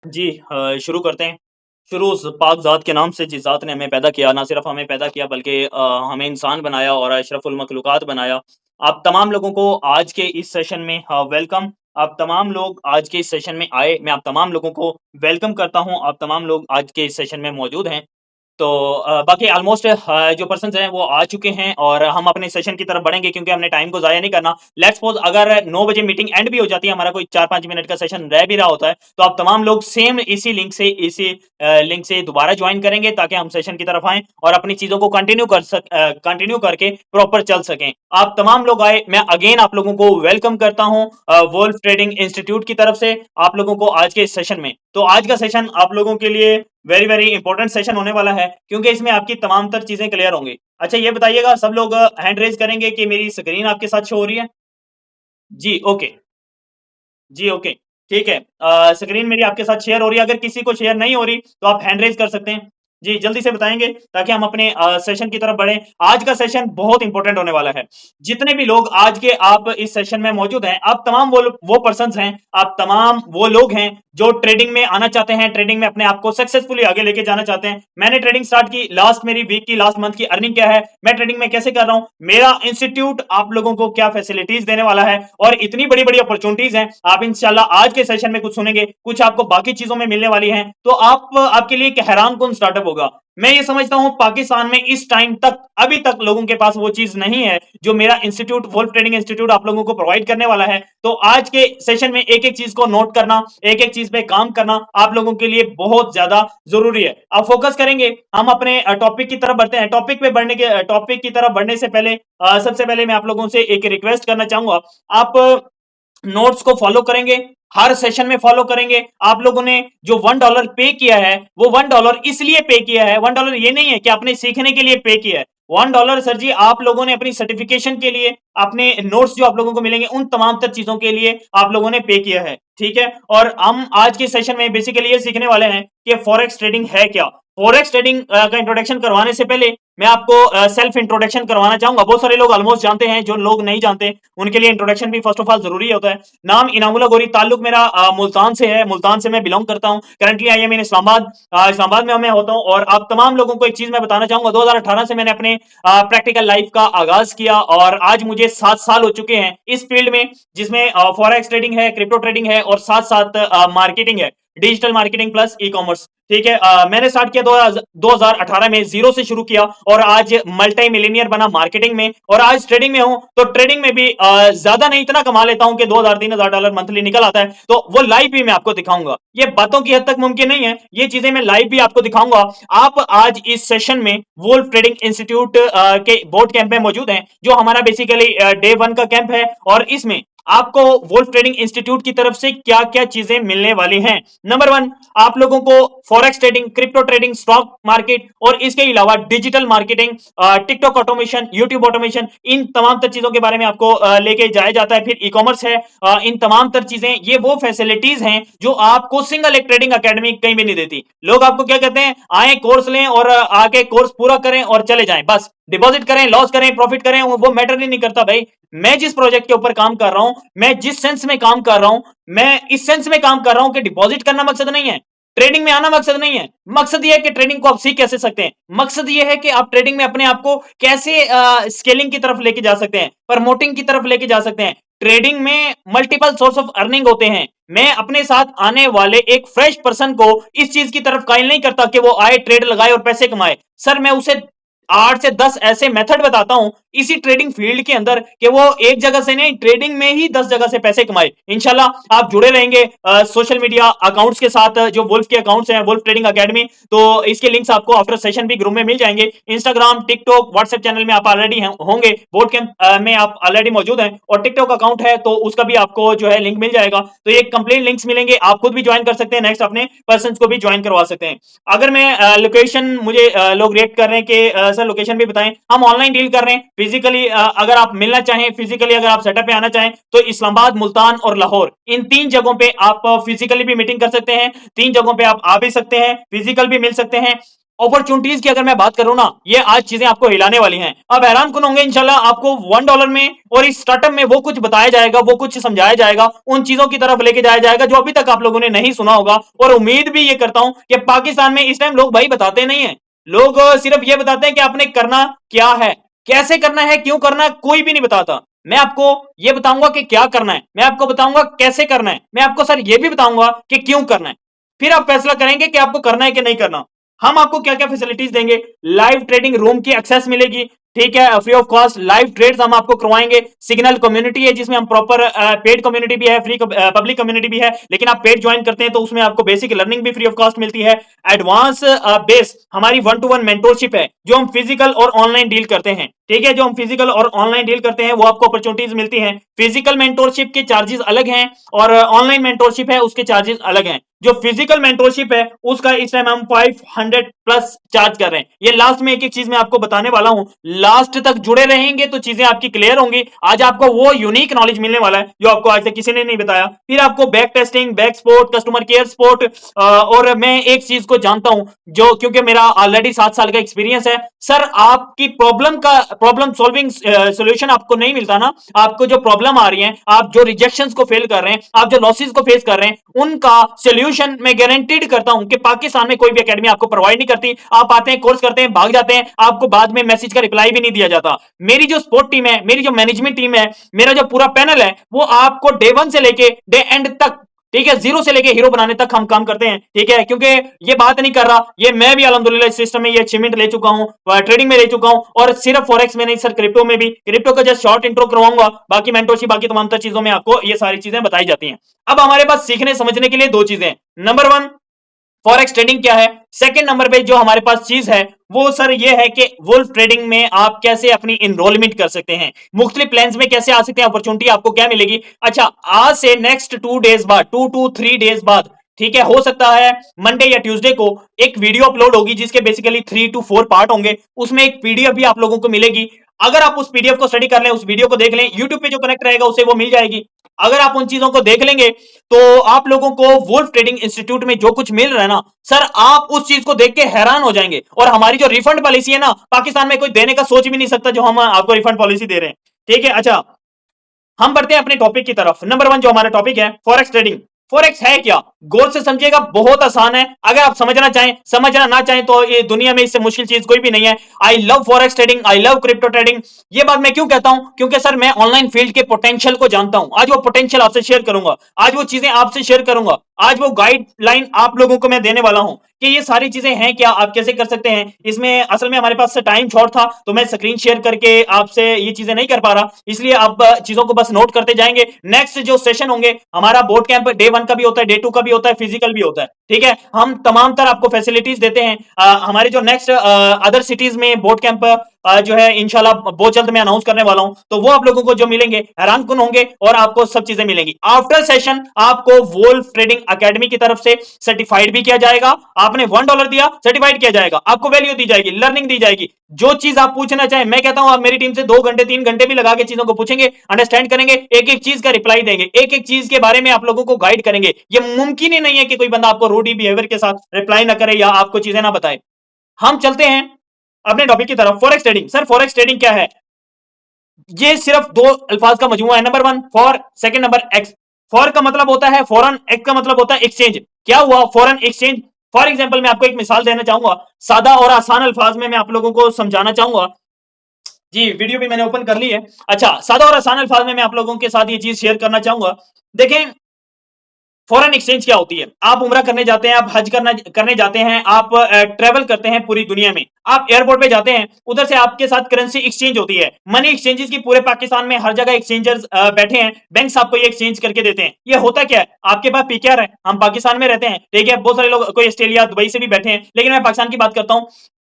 जी शुरू करते हैं। शुरू उस पाक ज़ात के नाम से जिस ज़ात ने हमें पैदा किया, ना सिर्फ़ हमें पैदा किया बल्कि हमें इंसान बनाया और अशरफुल मखलूक़ात बनाया। आप तमाम लोगों को आज के इस सेशन में वेलकम। आप तमाम लोग आज के इस सेशन में आए, मैं आप तमाम लोगों को वेलकम करता हूँ। आप तमाम लोग आज के इस सेशन में मौजूद हैं। तो बाकी ऑलमोस्ट जो पर्सन्स हैं वो आ चुके हैं और हम अपने सेशन की तरफ बढ़ेंगे क्योंकि हमने टाइम को ज़ाया नहीं करना। लेट्स सपोज़ अगर 9 बजे मीटिंग एंड भी हो जाती है, हमारा कोई 4-5 मिनट का सेशन रह भी रहा होता है, तो आप तमाम लोग सेम इसी लिंक से दोबारा जॉइन करेंगे ताकि हम सेशन की तरफ आएँ और अपनी चीज़ों को कंटिन्यू करके प्रॉपर चल सकें। आप तमाम लोग आए, मैं अगेन आप लोगों को वेलकम करता हूँ वुल्फ ट्रेडिंग इंस्टीट्यूट की तरफ से आप लोगों को आज के इस सेशन में। तो आज का सेशन आप लोगों के लिए वेरी वेरी इंपॉर्टेंट सेशन होने वाला है क्योंकि इसमें आपकी तमाम तर चीजें क्लियर होंगी। अच्छा ये बताइएगा, सब लोग हैंड रेज करेंगे कि मेरी स्क्रीन आपके साथ शो हो रही है? जी ओके। जी ओके। ठीक है, स्क्रीन मेरी आपके साथ शेयर हो रही है। अगर किसी को शेयर नहीं हो रही तो आप हैंड रेज कर सकते हैं। जी जल्दी से बताएंगे ताकि हम अपने सेशन की तरफ बढ़े। आज का सेशन बहुत इंपॉर्टेंट होने वाला है। जितने भी लोग आज के आप इस सेशन में मौजूद हैं, आप तमाम वो पर्सन्स हैं, आप तमाम वो लोग हैं जो ट्रेडिंग में आना चाहते हैं, ट्रेडिंग में अपने आप को सक्सेसफुली आगे लेके जाना चाहते हैं। मैंने ट्रेडिंग स्टार्ट की, लास्ट मेरी वीक की लास्ट मंथ की अर्निंग क्या है, मैं ट्रेडिंग में कैसे कर रहा हूं, मेरा इंस्टीट्यूट आप लोगों को क्या फैसिलिटीज देने वाला है और इतनी बड़ी बड़ी अपॉर्चुनिटीज हैं। आप इंशाल्लाह आज के सेशन में कुछ सुनेंगे, कुछ आपको बाकी चीजों में मिलने वाली हैं, तो आपके लिए एक हैरान कौन स्टार्टअप होगा। मैं ये समझता हूं पाकिस्तान में इस टाइम तक अभी तक लोगों के पास वो चीज नहीं है जो मेरा इंस्टीट्यूट वुल्फ ट्रेडिंग इंस्टीट्यूट आप लोगों को प्रोवाइड करने वाला है। तो आज के सेशन में एक एक चीज को नोट करना, एक एक चीज पे काम करना आप लोगों के लिए बहुत ज्यादा जरूरी है। अब फोकस करेंगे, हम अपने टॉपिक की तरफ बढ़ते हैं। टॉपिक की तरफ बढ़ने से पहले सबसे पहले मैं आप लोगों से एक रिक्वेस्ट करना चाहूंगा। आप नोट्स को फॉलो करेंगे, हर सेशन में फॉलो करेंगे। आप लोगों ने जो $1 पे किया है वो $1 इसलिए पे किया है, $1 ये नहीं है कि आपने सीखने के लिए पे किया है। $1 सर जी आप लोगों ने अपनी सर्टिफिकेशन के लिए, अपने नोट्स जो आप लोगों को मिलेंगे उन तमाम तर चीजों के लिए आप लोगों ने पे किया है। ठीक है, और हम आज के सेशन में बेसिकली ये सीखने वाले हैं कि फॉरेक्स ट्रेडिंग है क्या। फॉरेक्स ट्रेडिंग का इंट्रोडक्शन करवाने से पहले मैं आपको सेल्फ इंट्रोडक्शन करवाना चाहूंगा। बहुत सारे लोग ऑलमोस्ट जानते हैं, जो लोग नहीं जानते उनके लिए इंट्रोडक्शन भी फर्स्ट ऑफ ऑल जरूरी होता है। नाम इनामुल्लाह गोरी, ताल्लुक मेरा मुल्तान से है, मुल्तान से मैं बिलोंग करता हूं। करंटली आई एम इन इस्लामाबाद, इस्लामाबाद में मैं होता हूं। और आप तमाम लोगों को एक चीज मैं बताना चाहूंगा, 2018 से मैंने अपने प्रैक्टिकल लाइफ का आगाज किया और आज मुझे 7 साल हो चुके हैं इस फील्ड में, जिसमें फॉरेक्स ट्रेडिंग है, क्रिप्टो ट्रेडिंग है और साथ साथ मार्केटिंग है, digital marketing plus e commerce. ठीक है, मैंने स्टार्ट किया 2018 में, जीरो से शुरू किया और आज मल्टी मिलीनियर बना मार्केटिंग में और आज ट्रेडिंग में हूं। तो ट्रेडिंग में भी ज्यादा नहीं, इतना कमा लेता हूं कि $2000-3000 मंथली निकल आता है। तो वो लाइव भी मैं आपको दिखाऊंगा। ये बातों की हद तक मुमकिन नहीं है, ये चीजें मैं लाइव भी आपको दिखाऊंगा। आप आज इस सेशन में वुल्फ ट्रेडिंग इंस्टीट्यूट के बोर्ड कैंप में मौजूद हैं, जो हमारा बेसिकली डे 1 का कैंप है। और इसमें आपको वुल्फ ट्रेडिंग इंस्टीट्यूट की तरफ से क्या क्या चीजें मिलने वाली हैं। नंबर 1, आप लोगों को forex trading, crypto trading, stock market और इसके अलावा digital marketing, TikTok automation, YouTube automation, इन तमाम तर चीजों के बारे में आपको लेके जाया जाता है। फिर ई कॉमर्स है, इन तमाम तर चीजें, ये वो फैसिलिटीज हैं जो आपको सिंगल एक ट्रेडिंग अकेडमी कहीं भी नहीं देती। लोग आपको क्या कहते हैं, आए कोर्स लें और आके कोर्स पूरा करें और चले जाएं, बस डिपॉजिट करें, लॉस करें, प्रॉफिट करें, वो मैटर ही नहीं करता भाई। मैं जिस प्रोजेक्ट के ऊपर काम कर रहा हूं, मैं जिस सेंस में काम कर रहा हूं, मैं इस सेंस में काम कर रहा हूं कि डिपॉजिट करना मकसद नहीं है, ट्रेडिंग में आना मकसद नहीं है। मकसद यह है कि ट्रेडिंग को आप सीख कैसे सकते हैं, मकसद यह है कि आप ट्रेडिंग में अपने आप को कैसे स्केलिंग की तरफ लेके जा सकते हैं, प्रमोटिंग की तरफ लेके जा सकते हैं। ट्रेडिंग में मल्टीपल सोर्स ऑफ अर्निंग होते हैं। मैं अपने साथ आने वाले एक फ्रेश पर्सन को इस चीज की तरफ कायल नहीं करता कि वो आए, ट्रेड लगाए और पैसे कमाए। सर मैं उसे 8 से 10 ऐसे मेथड बताता हूं इसी ट्रेडिंग फील्ड के अंदर कि वो एक जगह से नहीं, ट्रेडिंग में ही 10 जगह से पैसे कमाए। इंशाल्लाह आप जुड़े रहेंगे सोशल मीडिया अकाउंट्स के साथ, जो वुल्फ के अकाउंट्स हैं, वुल्फ ट्रेडिंग अकेडमी, तो इसके लिंक्स आपको आफ्टर सेशन भी ग्रुप में मिल जाएंगे। इंस्टाग्राम, टिकटॉक, व्हाट्सएप चैनल में आप ऑलरेडी होंगे, बोर्ड कैंप में आप ऑलरेडी मौजूद हैं और टिकटॉक अकाउंट है तो उसका भी आपको जो है लिंक मिल जाएगा। तो ये कंप्लीट लिंक्स मिलेंगे, आप खुद भी ज्वाइन कर सकते हैं, नेक्स्ट अपने पर्सन को भी ज्वाइन करवा सकते हैं। अगर मैं लोकेशन, मुझे लोग रिएक्ट कर रहे हैं कि सर लोकेशन भी बताएं, हम ऑनलाइन डील कर रहे हैं। फिजिकली अगर आप मिलना चाहें, फिजिकली अगर आप सेटअप पे आना चाहें तो इस्लामाबाद, मुल्तान और लाहौर, इन 3 जगहों पे आप फिजिकली भी मीटिंग कर सकते हैं। 3 जगहों पे आप आ भी सकते हैं, फिजिकल भी मिल सकते हैं। अपॉर्चुनिटीज की अगर मैं बात करूं ना, ये आज चीजें आपको हिलाने वाली हैं। अब हैरान कौन होंगे इंशाल्लाह, आपको $1 में और इस स्टार्टअप में वो कुछ बताया जाएगा, वो कुछ समझाया जाएगा, उन चीजों की तरफ लेके जाया जाएगा जो अभी तक आप लोगों ने नहीं सुना होगा। और उम्मीद भी ये करता हूं कि पाकिस्तान में इस टाइम लोग भाई बताते नहीं है, लोग सिर्फ ये बताते हैं कि आपने करना क्या है, कैसे करना है, क्यों करना है, कोई भी नहीं बताता। मैं आपको ये बताऊंगा कि क्या करना है, मैं आपको बताऊंगा कैसे करना है, मैं आपको सर ये भी बताऊंगा कि क्यों करना है। फिर आप फैसला करेंगे कि आपको करना है कि नहीं करना। हम आपको क्या क्या फैसिलिटीज देंगे, लाइव ट्रेडिंग रूम की एक्सेस मिलेगी, ठीक है, free of cost live trades हम आपको करवाएंगे। सिग्नल कम्युनिटी है जिसमें हम प्रॉपर पेड कम्युनिटी भी है, फ्री पब्लिक कम्युनिटी भी है, लेकिन आप पेड ज्वाइन करते हैं तो उसमें आपको बेसिक लर्निंग भी फ्री ऑफ कॉस्ट मिलती है। एडवांस बेस हमारी 1-to-1 मेंटोरशिप है जो हम फिजिकल और ऑनलाइन डील करते हैं, ठीक है, जो हम फिजिकल और ऑनलाइन डील करते हैं वो आपको अपॉर्चुनिटीज मिलती हैं। फिजिकल मेंटोरशिप के चार्जेस अलग हैं और ऑनलाइन मेंटोरशिप है उसके चार्जेस अलग हैं। जो फिजिकल मेंटोरशिप है उसका इस टाइम हम 500 प्लस चार्ज कर रहे हैं। ये लास्ट में एक एक चीज मैं आपको बताने वाला हूं, लास्ट तक जुड़े रहेंगे तो चीजें आपकी क्लियर होंगी। आज आपको वो यूनिक नॉलेज मिलने वाला है जो आपको आज तक किसी ने नहीं बताया। फिर आपको back testing, back support, customer care support, और मैं एक चीज को जानता हूं जो, क्योंकि मेरा ऑलरेडी 7 साल का एक्सपीरियंस है, सर आपकी प्रॉब्लम सॉल्विंग सोल्यूशन आपको नहीं मिलता ना, आपको जो प्रॉब्लम आ रही है, आप जो रिजेक्शंस को फेल कर रहे हैं, आप जो लॉसेस को फेस कर रहे हैं, उनका सोल्यूशन मैं गारंटीड करता हूं कि पाकिस्तान में कोई भी एकेडमी आपको प्रोवाइड नहीं करती। आप आते हैं, कोर्स करते हैं, भाग जाते हैं, आपको बाद में मैसेज का रिप्लाई भी नहीं दिया जाता। मेरी जो सपोर्ट टीम है, मेरी जो मैनेजमेंट टीम है, मेरा जो पूरा पैनल है, वो आपको डे 1 से लेके डे एंड तक, ठीक है, जीरो से लेके हीरो बनाने तक हम काम करते हैं, ठीक है, क्योंकि ये बात नहीं कर रहा, ये मैं भी अल्हम्दुलिल्लाह इस सिस्टम में ये अचीवमेंट ले चुका हूं, ट्रेडिंग में ले चुका हूं, और सिर्फ फॉरेक्स में नहीं सर, क्रिप्टो में भी। क्रिप्टो का जस्ट शॉर्ट इंट्रो करवाऊंगा, बाकी मेंटरशिप, बाकी तमाम तर चीजों में आपको ये सारी चीजें बताई जाती हैं। अब हमारे पास सीखने समझने के लिए दो चीजें, नंबर 1 फॉरेक्स ट्रेडिंग क्या है, सेकंड नंबर पे जो हमारे पास चीज है वो सर ये है कि वुल्फ ट्रेडिंग में आप कैसे अपनी इनरोलमेंट कर सकते हैं, मुख्तलिफ प्लान्स में कैसे आ सकते हैं, अपॉर्चुनिटी आपको क्या मिलेगी। अच्छा, आज से नेक्स्ट 2 डेज बाद, 2 to 3 डेज बाद, ठीक है, हो सकता है मंडे या ट्यूसडे को एक वीडियो अपलोड होगी जिसके बेसिकली 3 to 4 पार्ट होंगे, उसमें एक पीडीएफ भी आप लोगों को मिलेगी। अगर आप उस पीडीएफ को स्टडी कर लें, उस वीडियो को देख लें, यूट्यूब पे जो कनेक्ट रहेगा उसे वो मिल जाएगी। अगर आप उन चीजों को देख लेंगे तो आप लोगों को वुल्फ ट्रेडिंग इंस्टीट्यूट में जो कुछ मिल रहा है ना सर, आप उस चीज को देख के हैरान हो जाएंगे। और हमारी जो रिफंड पॉलिसी है ना, पाकिस्तान में कोई देने का सोच भी नहीं सकता जो हम आपको रिफंड पॉलिसी दे रहे हैं, ठीक है। अच्छा, हम बढ़ते हैं अपने टॉपिक की तरफ। नंबर 1 जो हमारा टॉपिक है फॉरेक्स ट्रेडिंग। फॉरेक्स है क्या, गौर से समझिएगा, बहुत आसान है। अगर आप समझना चाहें, समझना ना चाहें तो ये दुनिया में इससे मुश्किल चीज कोई भी नहीं है। I love forex trading, I love crypto trading. ये बात मैं क्यों कहता हूं, क्योंकि सर मैं ऑनलाइन फील्ड के पोटेंशियल को जानता हूं। आज वो पोटेंशियल आपसे शेयर करूंगा, आज वो चीजें आपसे शेयर करूंगा, आज वो गाइडलाइन आप लोगों को मैं देने वाला हूं कि ये सारी चीजें हैं क्या, आप कैसे कर सकते हैं। इसमें असल में हमारे पास टाइम शॉर्ट था तो मैं स्क्रीन शेयर करके आपसे ये चीजें नहीं कर पा रहा, इसलिए आप चीजों को बस नोट करते जाएंगे। नेक्स्ट जो सेशन होंगे हमारा बोर्ड कैंप डे 1 का भी होता है, डे 2 का भी होता है, फिजिकल भी होता है, ठीक है। हम तमाम तरह आपको फैसिलिटीज देते हैं। हमारे जो नेक्स्ट अदर सिटीज में बोर्ड कैंप जो है इंशाल्लाह बहुत जल्द मैं अनाउंस करने वाला हूं, तो वो आप लोगों को जो मिलेंगे हैरान कुन होंगे और आपको सब चीजें मिलेंगी। आफ्टर सेशन आपको वुल्फ ट्रेडिंग एकेडमी की तरफ से सर्टिफाइड भी किया जाएगा। आपने $1 दिया, सर्टिफाइड किया जाएगा, आपको वैल्यू दी जाएगी, लर्निंग दी जाएगी। जो चीज आप पूछना चाहें, मैं कहता हूं आप मेरी टीम से 2 घंटे 3 घंटे भी लगा के चीजों को पूछेंगे, अंडरस्टैंड करेंगे, एक एक चीज का रिप्लाई देंगे, एक एक चीज के बारे में आप लोगों को गाइड करेंगे। ये मुमकिन ही नहीं है कि कोई बंदा आपको रूडी बिहेवियर के साथ रिप्लाई ना करे या आपको चीजें ना बताए। हम चलते हैं अपने टॉपिक की तरफ, forex trading. Sir forex trading क्या है, ये सिर्फ 2 अल्फाज का मजमूआ है। Number 1 for, second number x. For का मतलब होता है फॉरेन, एक्स का मतलब होता है एक्सचेंज। क्या हुआ, फॉरेन एक्सचेंज। फॉर एग्जांपल मैं आपको एक मिसाल देना चाहूंगा, सादा और आसान अल्फाज में मैं आप लोगों को समझाना चाहूंगा। जी, वीडियो भी मैंने ओपन कर ली है। अच्छा, सादा और आसान अल्फाज में मैं आप लोगों के साथ ये चीज शेयर करना चाहूंगा। देखें, फॉरेन एक्सचेंज क्या होती है, आप उम्रा करने जाते हैं, आप हज करने जाते हैं, आप ट्रेवल करते हैं पूरी दुनिया में, आप एयरपोर्ट पे जाते हैं, उधर से आपके साथ करेंसी एक्सचेंज होती है। मनी एक्सचेंजेस की पूरे पाकिस्तान में हर जगह एक्सचेंजर्स बैठे हैं, बैंक्स आपको ये एक्सचेंज करके देते हैं। ये होता क्या है, आपके पास पीकेआर है, हम पाकिस्तान में रहते हैं, ठीक है, बहुत सारे लोग कोई ऑस्ट्रेलिया दुबई से भी बैठे हैं, लेकिन मैं पाकिस्तान की बात करता हूँ।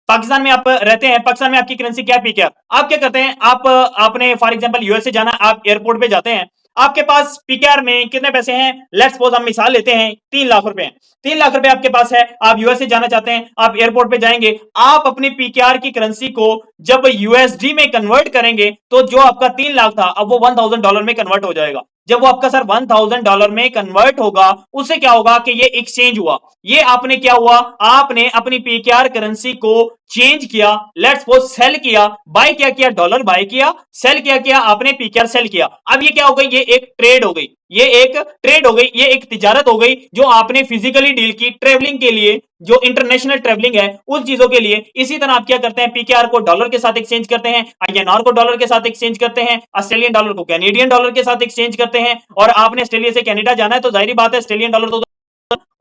पाकिस्तान में आप रहते हैं, पाकिस्तान में आपकी करेंसी क्या है, पीकेआर। आप क्या करते हैं, आप आपने फॉर एग्जांपल यूएसए जाना, आप एयरपोर्ट पे जाते हैं, आपके पास पीकेआर में कितने पैसे हैं, लेट्स सपोज हम मिसाल लेते हैं 3 लाख रुपए। 3 लाख रुपए आपके पास है, आप यूएसए जाना चाहते हैं, आप एयरपोर्ट पे जाएंगे, आप अपनी पीकेआर की करेंसी को जब यूएसडी में कन्वर्ट करेंगे तो जो आपका 3 लाख था अब वो $1000 में कन्वर्ट हो जाएगा। जब वो आपका सर $1000 में कन्वर्ट होगा, उससे क्या होगा कि ये एक्सचेंज हुआ, ये आपने क्या हुआ, आपने अपनी पीकेआर करेंसी को चेंज किया, लेट्स सपोज सेल किया, बाय क्या किया, डॉलर बाय किया, सेल क्या किया आपने, पीकेआर सेल किया। अब ये क्या हो गई, ये एक ट्रेड हो गई, ये एक ट्रेड हो गई, ये एक तिजारत हो गई जो आपने फिजिकली डील की ट्रेवलिंग के लिए, जो इंटरनेशनल ट्रेवलिंग है उस चीजों के लिए। इसी तरह आप क्या करते हैं, पीकेआर को डॉलर के साथ एक्सचेंज करते हैं, आईएनआर को डॉलर के साथ एक्सचेंज करते हैं, ऑस्ट्रेलियन डॉलर को कैनेडियन डॉलर के साथ एक्सचेंज करते हैं। और आपने ऑस्ट्रेलिया से कनाडा जाना है तो जाहिर बात है ऑस्ट्रेलियन डॉलर तो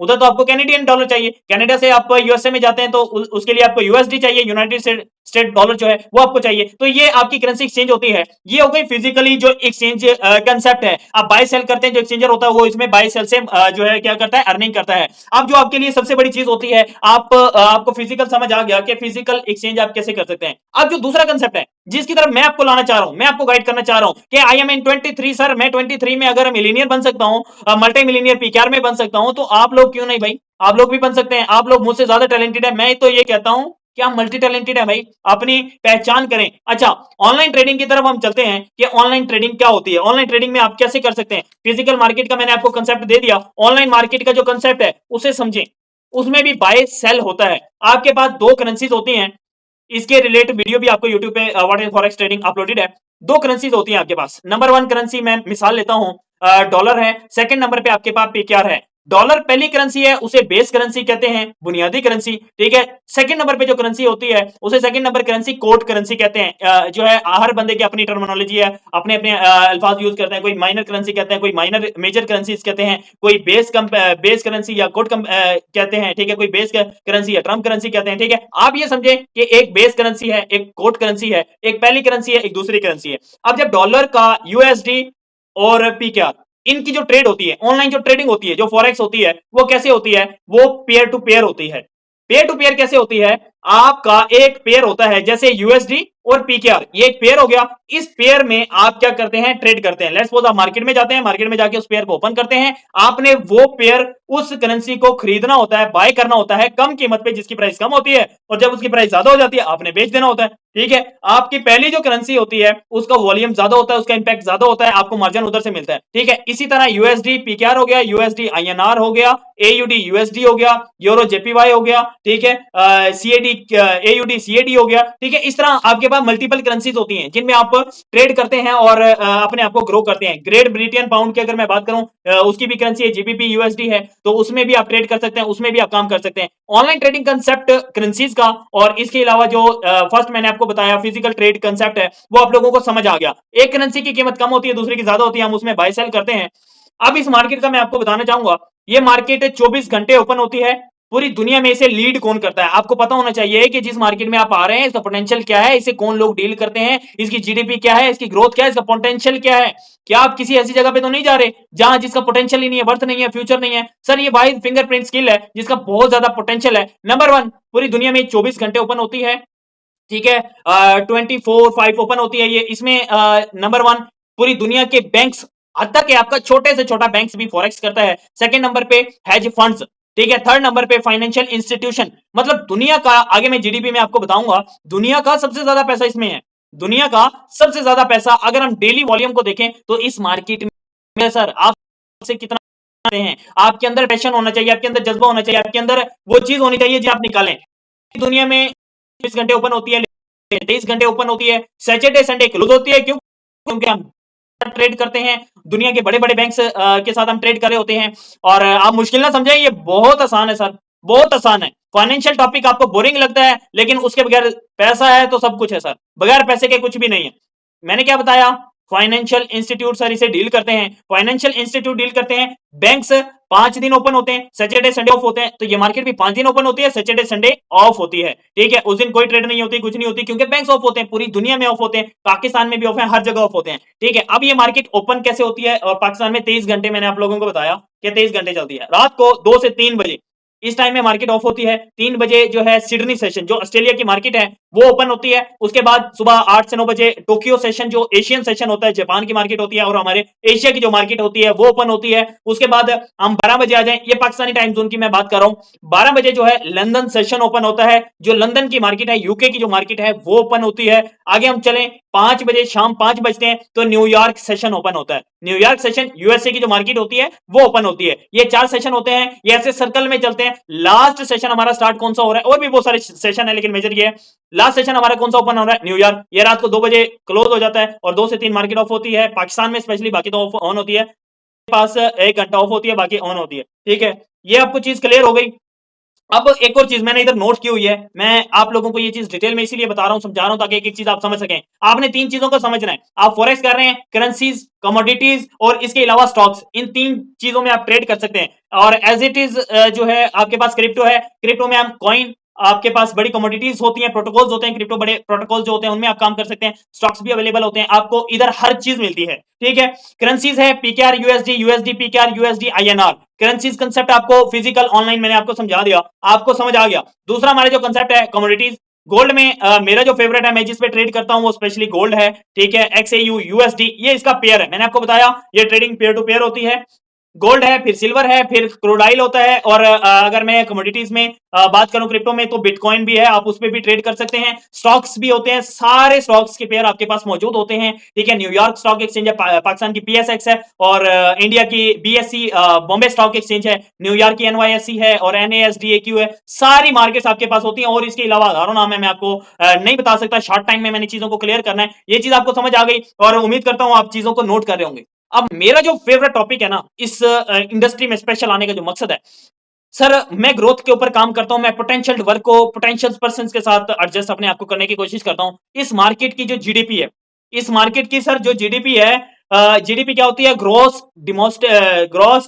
उधर तो आपको कैनेडियन डॉलर चाहिए, कनाडा से आप यूएसए में जाते हैं तो उसके लिए आपको यूएसडी चाहिए, यूनाइटेड स्टेट डॉलर जो है वो आपको चाहिए। तो ये आपकी करेंसी एक्सचेंज होती है। ये हो गई फिजिकली जो एक्सचेंज कंसेप्ट है। आप बाय सेल करते हैं, जो एक्सचेंजर होता है वो इसमें बाय सेल से जो है क्या करता है, अर्निंग करता है। अब जो आपके लिए सबसे बड़ी चीज होती है, आपको फिजिकल समझ आ गया कि फिजिकल एक्सचेंज आप कैसे कर सकते हैं। अब जो दूसरा कंसेप्ट है जिसकी तरफ मैं आपको लाना चाह रहा हूं, मैं आपको गाइड करना चाह रहा हूं कि आई एम इन 23 सर, मैं 23 में अगर मिलीनियर बन सकता हूं, मल्टी मिलीनियर पीकेआर में बन सकता हूं, तो आप लोग क्यों नहीं भाई, आप लोग भी बन सकते हैं। आप लोग मुझसे ज्यादा टैलेंटेड है, मैं तो ये कहता हूं कि आप मल्टी टैलेंटेड है भाई, अपनी पहचान करें। अच्छा, ऑनलाइन ट्रेडिंग की तरफ हम चलते हैं कि ऑनलाइन ट्रेडिंग क्या होती है, ऑनलाइन ट्रेडिंग में आप कैसे कर सकते हैं। फिजिकल मार्केट का मैंने आपको कंसेप्ट दे दिया, ऑनलाइन मार्केट का जो कंसेप्ट है उसे समझें। उसमें भी बाय सेल होता है। आपके पास दो करेंसीज होती हैं, इसके रिलेटेड वीडियो भी आपको यूट्यूब पे what is forex trading uploaded है। दो करेंसीज होती हैं आपके पास। नंबर वन करेंसी मैं मिसाल लेता हूं, डॉलर है। सेकंड नंबर पे आपके पास पीकेआर है। डॉलर पहली करेंसी है, उसे बेस करेंसी कहते हैं, बुनियादी करेंसी, ठीक है। सेकंड नंबर पे जो करेंसी होती है उसे second number currency code currency कहते हैं। जो है हर बंदे की अपनी टर्मिनोलॉजी है, अपने अपने अल्फाज यूज करते हैं। कोई माइनर करेंसी कहते हैं, कोई माइनर मेजर करेंसीज कहते हैं, कोई बेस करेंसी या कोड कहते हैं, ठीक है। कोई बेस करेंसी या ट्रम्प करेंसी कहते हैं, ठीक है। आप ये समझे कि एक बेस करेंसी है, एक कोड करेंसी है, एक पहली करेंसी है, एक दूसरी करेंसी है। अब जब डॉलर का यूएसडी और पीकेआर, इनकी जो ट्रेड होती है, ऑनलाइन जो ट्रेडिंग होती है, जो फॉरेक्स होती है, वो कैसे होती है, वो पेयर टू पेयर होती है। पेयर टू पेयर कैसे होती है, आपका एक पेयर होता है जैसे यूएसडी और पीकेआर, ये एक पेयर हो गया। इस पेयर में आप क्या करते हैं, ट्रेड करते हैं। लेट्स सपोज आप मार्केट में जाते हैं, मार्केट में जाके उस पेयर को ओपन करते हैं। आपने वो पेयर, उस करेंसी को खरीदना होता है, बाय करना होता है कम कीमत पे, जिसकी प्राइस कम होती है, और जब उसकी प्राइस ज्यादा हो जाती है आपने बेच देना होता है, ठीक है। आपकी पहली जो करेंसी होती है उसका वॉल्यूम ज्यादा होता है, उसका इंपैक्ट ज्यादा होता है, आपको मार्जिन उधर से मिलता है, ठीक है। इसी तरह यूएसडी पीकेआर हो गया, यूएसडी आईएनआर हो गया, एयूडी यूएसडी हो गया, यूरो जेपीवाई हो गया, ठीक है, सीएडी एयूडी सीएडी हो गया, ठीक है। इस तरह आपके पास मल्टीपल करेंसीज होती हैं जिनमें आप ट्रेड करते हैं और अपने आप को ग्रो करते हैं। ग्रेट ब्रिटेन पाउंड की अगर मैं बात करूं, उसकी भी करेंसी है जीबीपी यूएसडी है, तो उसमें भी आप ट्रेड कर सकते हैं, उसमें भी आप काम कर सकते हैं। ऑनलाइन ट्रेडिंग कंसेप्ट करेंसीज का, और इसके अलावा जो फर्स्ट मैंने आपको बताया फिजिकल ट्रेड कंसेप्ट है, वो आप लोगों को समझ आ गया। एक करेंसी की कीमत कम होती है, दूसरी की ज्यादा होती है, हम उसमें बाय सेल करते हैं। अब इस मार्केट का मैं आपको बताना चाहूंगा, ये मार्केट 24 घंटे ओपन होती है। पूरी दुनिया में इसे लीड कौन करता है, आपको पता होना चाहिए कि जिस मार्केट में आप आ रहे हैं इसका पोटेंशियल क्या है, इसे कौन लोग डील करते हैं, इसकी जीडीपी क्या है, इसकी ग्रोथ क्या है, इसका पोटेंशियल क्या है। क्या आप किसी ऐसी जगह पे तो नहीं जा रहे जहां जिसका पोटेंशियल ही नहीं है, वर्थ नहीं है, फ्यूचर नहीं है। सर ये भाई फिंगरप्रिंट स्किल है जिसका बहुत ज्यादा पोटेंशियल है। नंबर वन, पूरी दुनिया में 24 घंटे ओपन होती है, ठीक है। 24/5 ओपन होती है ये। इसमें नंबर वन, पूरी दुनिया के बैंक्स, हद तक कि आपका छोटे से छोटा बैंक्स भी फॉरेक्स करता है। सेकंड नंबर पे हेज फंड्स, ठीक है। थर्ड नंबर पे फाइनेंशियल इंस्टीट्यूशन, मतलब दुनिया का, आगे मैं जीडीपी में आपको बताऊंगा, दुनिया का सबसे ज्यादा पैसा इसमें है। दुनिया का सबसे ज्यादा पैसा अगर हम डेली वॉल्यूम को देखें तो इस मार्केट में, सर आप से कितना हैं, आपके अंदर पैशन होना चाहिए, आपके अंदर जज्बा होना चाहिए, आपके अंदर वो चीज होनी चाहिए जो आप निकालें। दुनिया में 20 घंटे ओपन होती है, 23 घंटे ओपन होती है, सैटरडे संडे क्लोज होती है। क्यों? क्योंकि हम ट्रेड करते हैं, दुनिया के बड़े बड़े बैंक्स के साथ हम ट्रेड कर रहे होते हैं। और आप मुश्किल ना समझें, ये बहुत आसान है सर, बहुत आसान है। फाइनेंशियल टॉपिक आपको बोरिंग लगता है, लेकिन उसके बगैर, पैसा है तो सब कुछ है सर, बगैर पैसे के कुछ भी नहीं है। मैंने क्या बताया, फाइनेंशियल इंस्टीट्यूट सर इसे डील करते हैं, फाइनेंशियल इंस्टीट्यूट डील करते हैं। बैंक्स 5 दिन ओपन होते हैं, सैटरडे संडे ऑफ होते हैं, तो ये मार्केट भी 5 दिन ओपन होती है, सैटरडे संडे ऑफ होती है, ठीक है। उस दिन कोई ट्रेड नहीं होती, कुछ नहीं होती, क्योंकि बैंक्स ऑफ होते हैं, पूरी दुनिया में ऑफ होते हैं, पाकिस्तान में भी ऑफ है, हर जगह ऑफ होते हैं, ठीक है। अब ये मार्केट ओपन कैसे होती है, और पाकिस्तान में 23 घंटे, मैंने आप लोगों को बताया कि 23 घंटे चलती है। रात को 2 से 3 बजे इस टाइम में मार्केट ऑफ होती है। 3 बजे जो है सिडनी सेशन, जो ऑस्ट्रेलिया की मार्केट है, वो ओपन होती है। उसके बाद सुबह 8 से 9 बजे टोक्यो सेशन, जो एशियन सेशन होता है, जापान की मार्केट होती है, और हमारे एशिया की जो मार्केट होती है वो ओपन होती है। उसके बाद हम 12 बजे आ जाएं, ये पाकिस्तानी टाइम जोन की मैं बात कर रहा हूं। 12 बजे जो है लंदन सेशन ओपन होता है, जो लंदन की मार्केट है, यूके की जो मार्केट है वो ओपन होती है। आगे हम चलें, 5 बजे, शाम 5 बजते हैं तो न्यूयॉर्क सेशन ओपन होता है। न्यूयॉर्क सेशन यूएसए की जो मार्केट होती है वो ओपन होती है। ये 4 सेशन होते हैं, ये ऐसे सर्कल में चलते हैं। लास्ट सेशन हमारा स्टार्ट कौन सा हो रहा है, और भी बहुत सारे सेशन है लेकिन मेजर ये है। लास्ट सेशन हमारा कौन सा ओपन हो रहा है, न्यूयॉर्क। ये रात को 2 बजे क्लोज हो जाता है और 2 से 3 मार्केट ऑफ होती है पाकिस्तान में स्पेशली, बाकी तो ऑन होती है। पास 1 घंटा ऑफ होती है, बाकी ऑन होती है। ठीक है, ये आपको चीज क्लियर हो गई। अब एक और चीज मैंने इधर नोट की हुई है, मैं आप लोगों को ये चीज डिटेल में इसीलिए बता रहा हूं, समझा रहा हूं ताकि एक एक चीज आप समझ सकें। आपने 3 चीजों को समझना है। आप फॉरेक्स कर रहे हैं, करेंसीज, कमोडिटीज और इसके अलावा स्टॉक्स, इन 3 चीजों में आप ट्रेड कर सकते हैं। और एज इट इज जो है आपके पास क्रिप्टो है, क्रिप्टो में हम कॉइन, आपके पास बड़ी कमोडिटीज होती हैं, प्रोटोकॉल्स होते हैं, क्रिप्टो बड़े प्रोटोकॉल जो होते हैं उनमें आप काम कर सकते हैं। स्टॉक्स भी अवेलेबल होते हैं, आपको इधर हर चीज मिलती है। ठीक है, करेंसीज है PKR USD, USD PKR, USD INR. Currencies concept आपको फिजिकल ऑनलाइन मैंने आपको समझा दिया, आपको समझ आ गया। दूसरा हमारे जो कंसेप्ट है कमोडिटीज, गोल्ड में मेरा जो फेवरेट है, मैं जिस पे ट्रेड करता हूं वो स्पेशली गोल्ड है। ठीक है, XAU USD, ये इसका पेयर है, मैंने आपको बताया ये ट्रेडिंग पेयर टू पेयर होती है। गोल्ड है, फिर सिल्वर है, फिर क्रूडाइल होता है, और अगर मैं कमोडिटीज में बात करूं क्रिप्टो में, तो बिटकॉइन भी है, आप उस पर भी ट्रेड कर सकते हैं। स्टॉक्स भी होते हैं, सारे स्टॉक्स के पेयर आपके पास मौजूद होते हैं। ठीक है, न्यूयॉर्क स्टॉक एक्सचेंज है, पाकिस्तान की PSX है, और इंडिया की BSE बॉम्बे स्टॉक एक्सचेंज है, न्यूयॉर्क की NYSE है, और NASDAQ है। सारी मार्केट्स आपके पास होती हैं, और इसके अलावा हजारों नाम है, मैं आपको नहीं बता सकता, शॉर्ट टाइम में मैंने चीजों को क्लियर करना है। ये चीज आपको समझ आ गई और उम्मीद करता हूं आप चीजों को नोट कर रहे होंगे। अब मेरा जो फेवरेट टॉपिक है ना इस इंडस्ट्री में स्पेशल आने का जो मकसद है, सर मैं ग्रोथ के ऊपर काम करता हूं, मैं पोटेंशियल वर्क को पोटेंशियल पर्सन के साथ एडजस्ट अपने आप को करने की कोशिश करता हूं। इस मार्केट की जो जीडीपी है, इस मार्केट की सर जो जीडीपी है, जीडीपी क्या होती है, ग्रॉस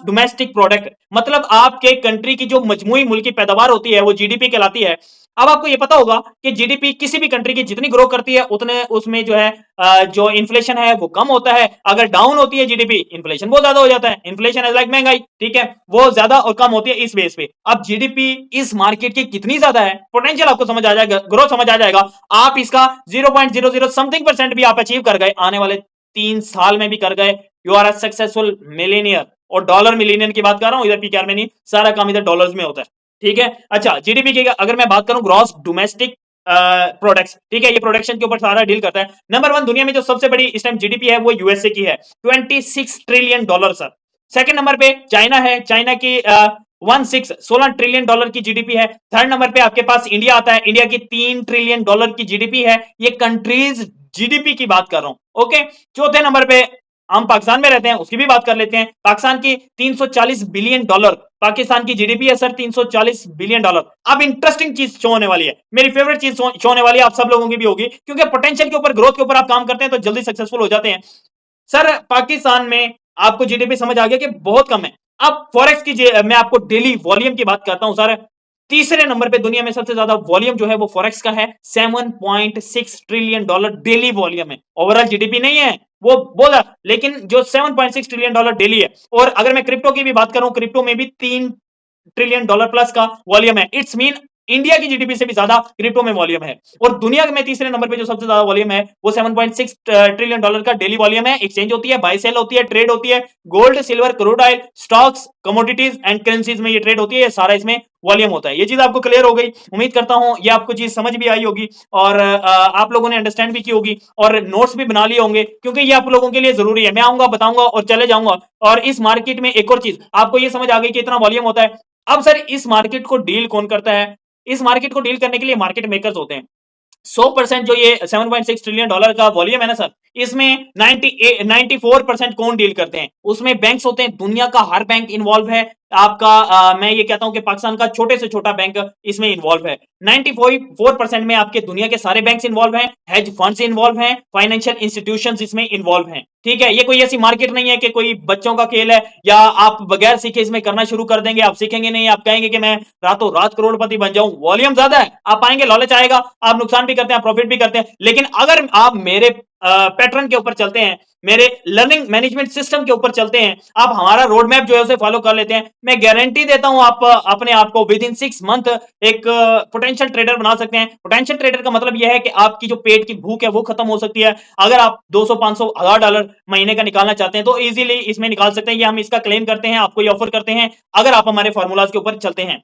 डोमेस्टिक प्रोडक्ट, मतलब आपके कंट्री की जो मजमूई मुल्की पैदावार होती है वो जीडीपी कहलाती है। अब आपको ये पता होगा कि जीडीपी किसी भी कंट्री की जितनी ग्रो करती है उतने उसमें जो है जो इन्फ्लेशन है वो कम होता है। अगर डाउन होती है जीडीपी, इन्फ्लेशन बहुत ज्यादा हो जाता है। इन्फ्लेशन इज लाइक महंगाई, ठीक है, वो ज्यादा और कम होती है इस बेस पे। अब जीडीपी इस मार्केट की कितनी ज्यादा है, पोटेंशियल आपको समझ आ जाएगा, ग्रोथ समझ आ जाएगा। आप इसका 0.00 समथिंग परसेंट भी आप अचीव कर गए, आने वाले 3 साल में भी कर गए, you are a successful millionaire. और डॉलर मिलीनियर की बात कर रहा हूं, इधर पीकेआर में नहीं, सारा काम इधर डॉलर्स में होता है। ठीक है, अच्छा जीडीपी की अगर मैं बात करूं, ग्रॉस डोमेस्टिक प्रोडक्ट्स, ठीक है, ये प्रोडक्शन के ऊपर सारा डील करता है। नंबर 1 दुनिया में जो सबसे बड़ी इस टाइम जीडीपी है वो यूएसए की है, $26 ट्रिलियन सर। सेकंड नंबर पे चाइना है, चाइना की 16 ट्रिलियन डॉलर की जीडीपी है। थर्ड नंबर पे आपके पास इंडिया आता है, इंडिया की $3 ट्रिलियन की जीडीपी है। ये कंट्रीज जीडीपी की बात कर रहा हूं, ओके। चौथे नंबर पे हम पाकिस्तान में रहते हैं, उसकी भी बात कर लेते हैं। पाकिस्तान की $340 बिलियन, पाकिस्तान की जीडीपी है सर $340 बिलियन। अब इंटरेस्टिंग चीज शो होने वाली है, मेरी फेवरेट चीज शो होने वाली है, आप सब लोगों की भी होगी, क्योंकि पोटेंशियल के ऊपर, ग्रोथ के ऊपर आप काम करते हैं तो जल्दी सक्सेसफुल हो जाते हैं। सर पाकिस्तान में आपको जीडीपी समझ आ गया कि बहुत कम है। अब फॉरेक्स की मैं आपको डेली वॉल्यूम की बात करता हूं सर। तीसरे नंबर पे दुनिया में सबसे ज्यादा वॉल्यूम जो है वो फॉरेक्स का है, $7.6 ट्रिलियन डेली वॉल्यूम है। ओवरऑल जीडीपी नहीं है वो बोला, लेकिन जो $7.6 ट्रिलियन डेली है। और अगर मैं क्रिप्टो की भी बात करूं, क्रिप्टो में भी $3 ट्रिलियन प्लस का वॉल्यूम है। इट्स मीन इंडिया की जीडीपी से भी ज्यादा क्रिप्टो में वॉल्यूम है। और दुनिया में तीसरे नंबर पे जो सबसे ज्यादा वॉल्यूम है वो $7.6 ट्रिलियन का डेली वॉल्यूम है। एक्सचेंज होती है, बाय सेल होती है, ट्रेड होती है, gold, silver, crude oil, stocks, commodities and currencies में ये ट्रेड होती है। ये सारा इसमें वॉल्यूम होता है। ये चीज आपको क्लियर हो गई, उम्मीद करता हूं ये आपको चीज समझ भी आई होगी, और आप लोगों ने अंडरस्टैंड भी की होगी, और नोट्स भी बना लिए होंगे, क्योंकि ये आप लोगों के लिए जरूरी है। मैं आऊंगा, बताऊंगा और चले जाऊंगा। और इस मार्केट में एक और चीज आपको ये समझ आ गई कि इतना वॉल्यूम होता है। अब सर इस मार्केट को डील कौन करता है, इस मार्केट को डील करने के लिए मार्केट मेकर्स होते हैं। 100% जो ये $7.6 ट्रिलियन का वॉल्यूम है ना सर, इसमें 94% कौन डील करते हैं, उसमें बैंक्स होते हैं, दुनिया का हर बैंक इन्वॉल्व है। आपका मैं ये कहता हूं कि पाकिस्तान का छोटे से छोटा बैंक इसमें इन्वॉल्व है। 94% में आपके दुनिया के सारे बैंक्स इन्वॉल्व हैं, हेज फंड्स इन्वॉल्व हैं, फाइनेंशियल इंस्टीट्यूशंस इसमें इन्वॉल्व हैं। ठीक है, ये कोई ऐसी मार्केट नहीं है कि कोई बच्चों का खेल है, या आप बगैर सीखे इसमें करना शुरू कर देंगे, आप सीखेंगे नहीं, आप कहेंगे कि मैं रातों रात करोड़पति बन जाऊं। वॉल्यूम ज्यादा है, आप आएंगे, लॉलेज आएगा, आप नुकसान भी करते हैं, प्रॉफिट भी करते हैं। लेकिन अगर आप मेरे पैटर्न के ऊपर चलते हैं, मेरे लर्निंग मैनेजमेंट सिस्टम के ऊपर चलते हैं, आप हमारा रोड मैप जो है उसे फॉलो कर लेते हैं, मैं गारंटी देता हूं आप अपने आप को विद इन 6 मंथ एक पोटेंशियल ट्रेडर बना सकते हैं। पोटेंशियल ट्रेडर का मतलब यह है कि आपकी जो पेट की भूख है वो खत्म हो सकती है। अगर आप 200, 500, $1000 महीने का निकालना चाहते हैं तो इजीली इसमें निकाल सकते हैं। ये हम इसका क्लेम करते हैं, आपको ये ऑफर करते हैं, अगर आप हमारे फॉर्मूलाज के ऊपर चलते हैं।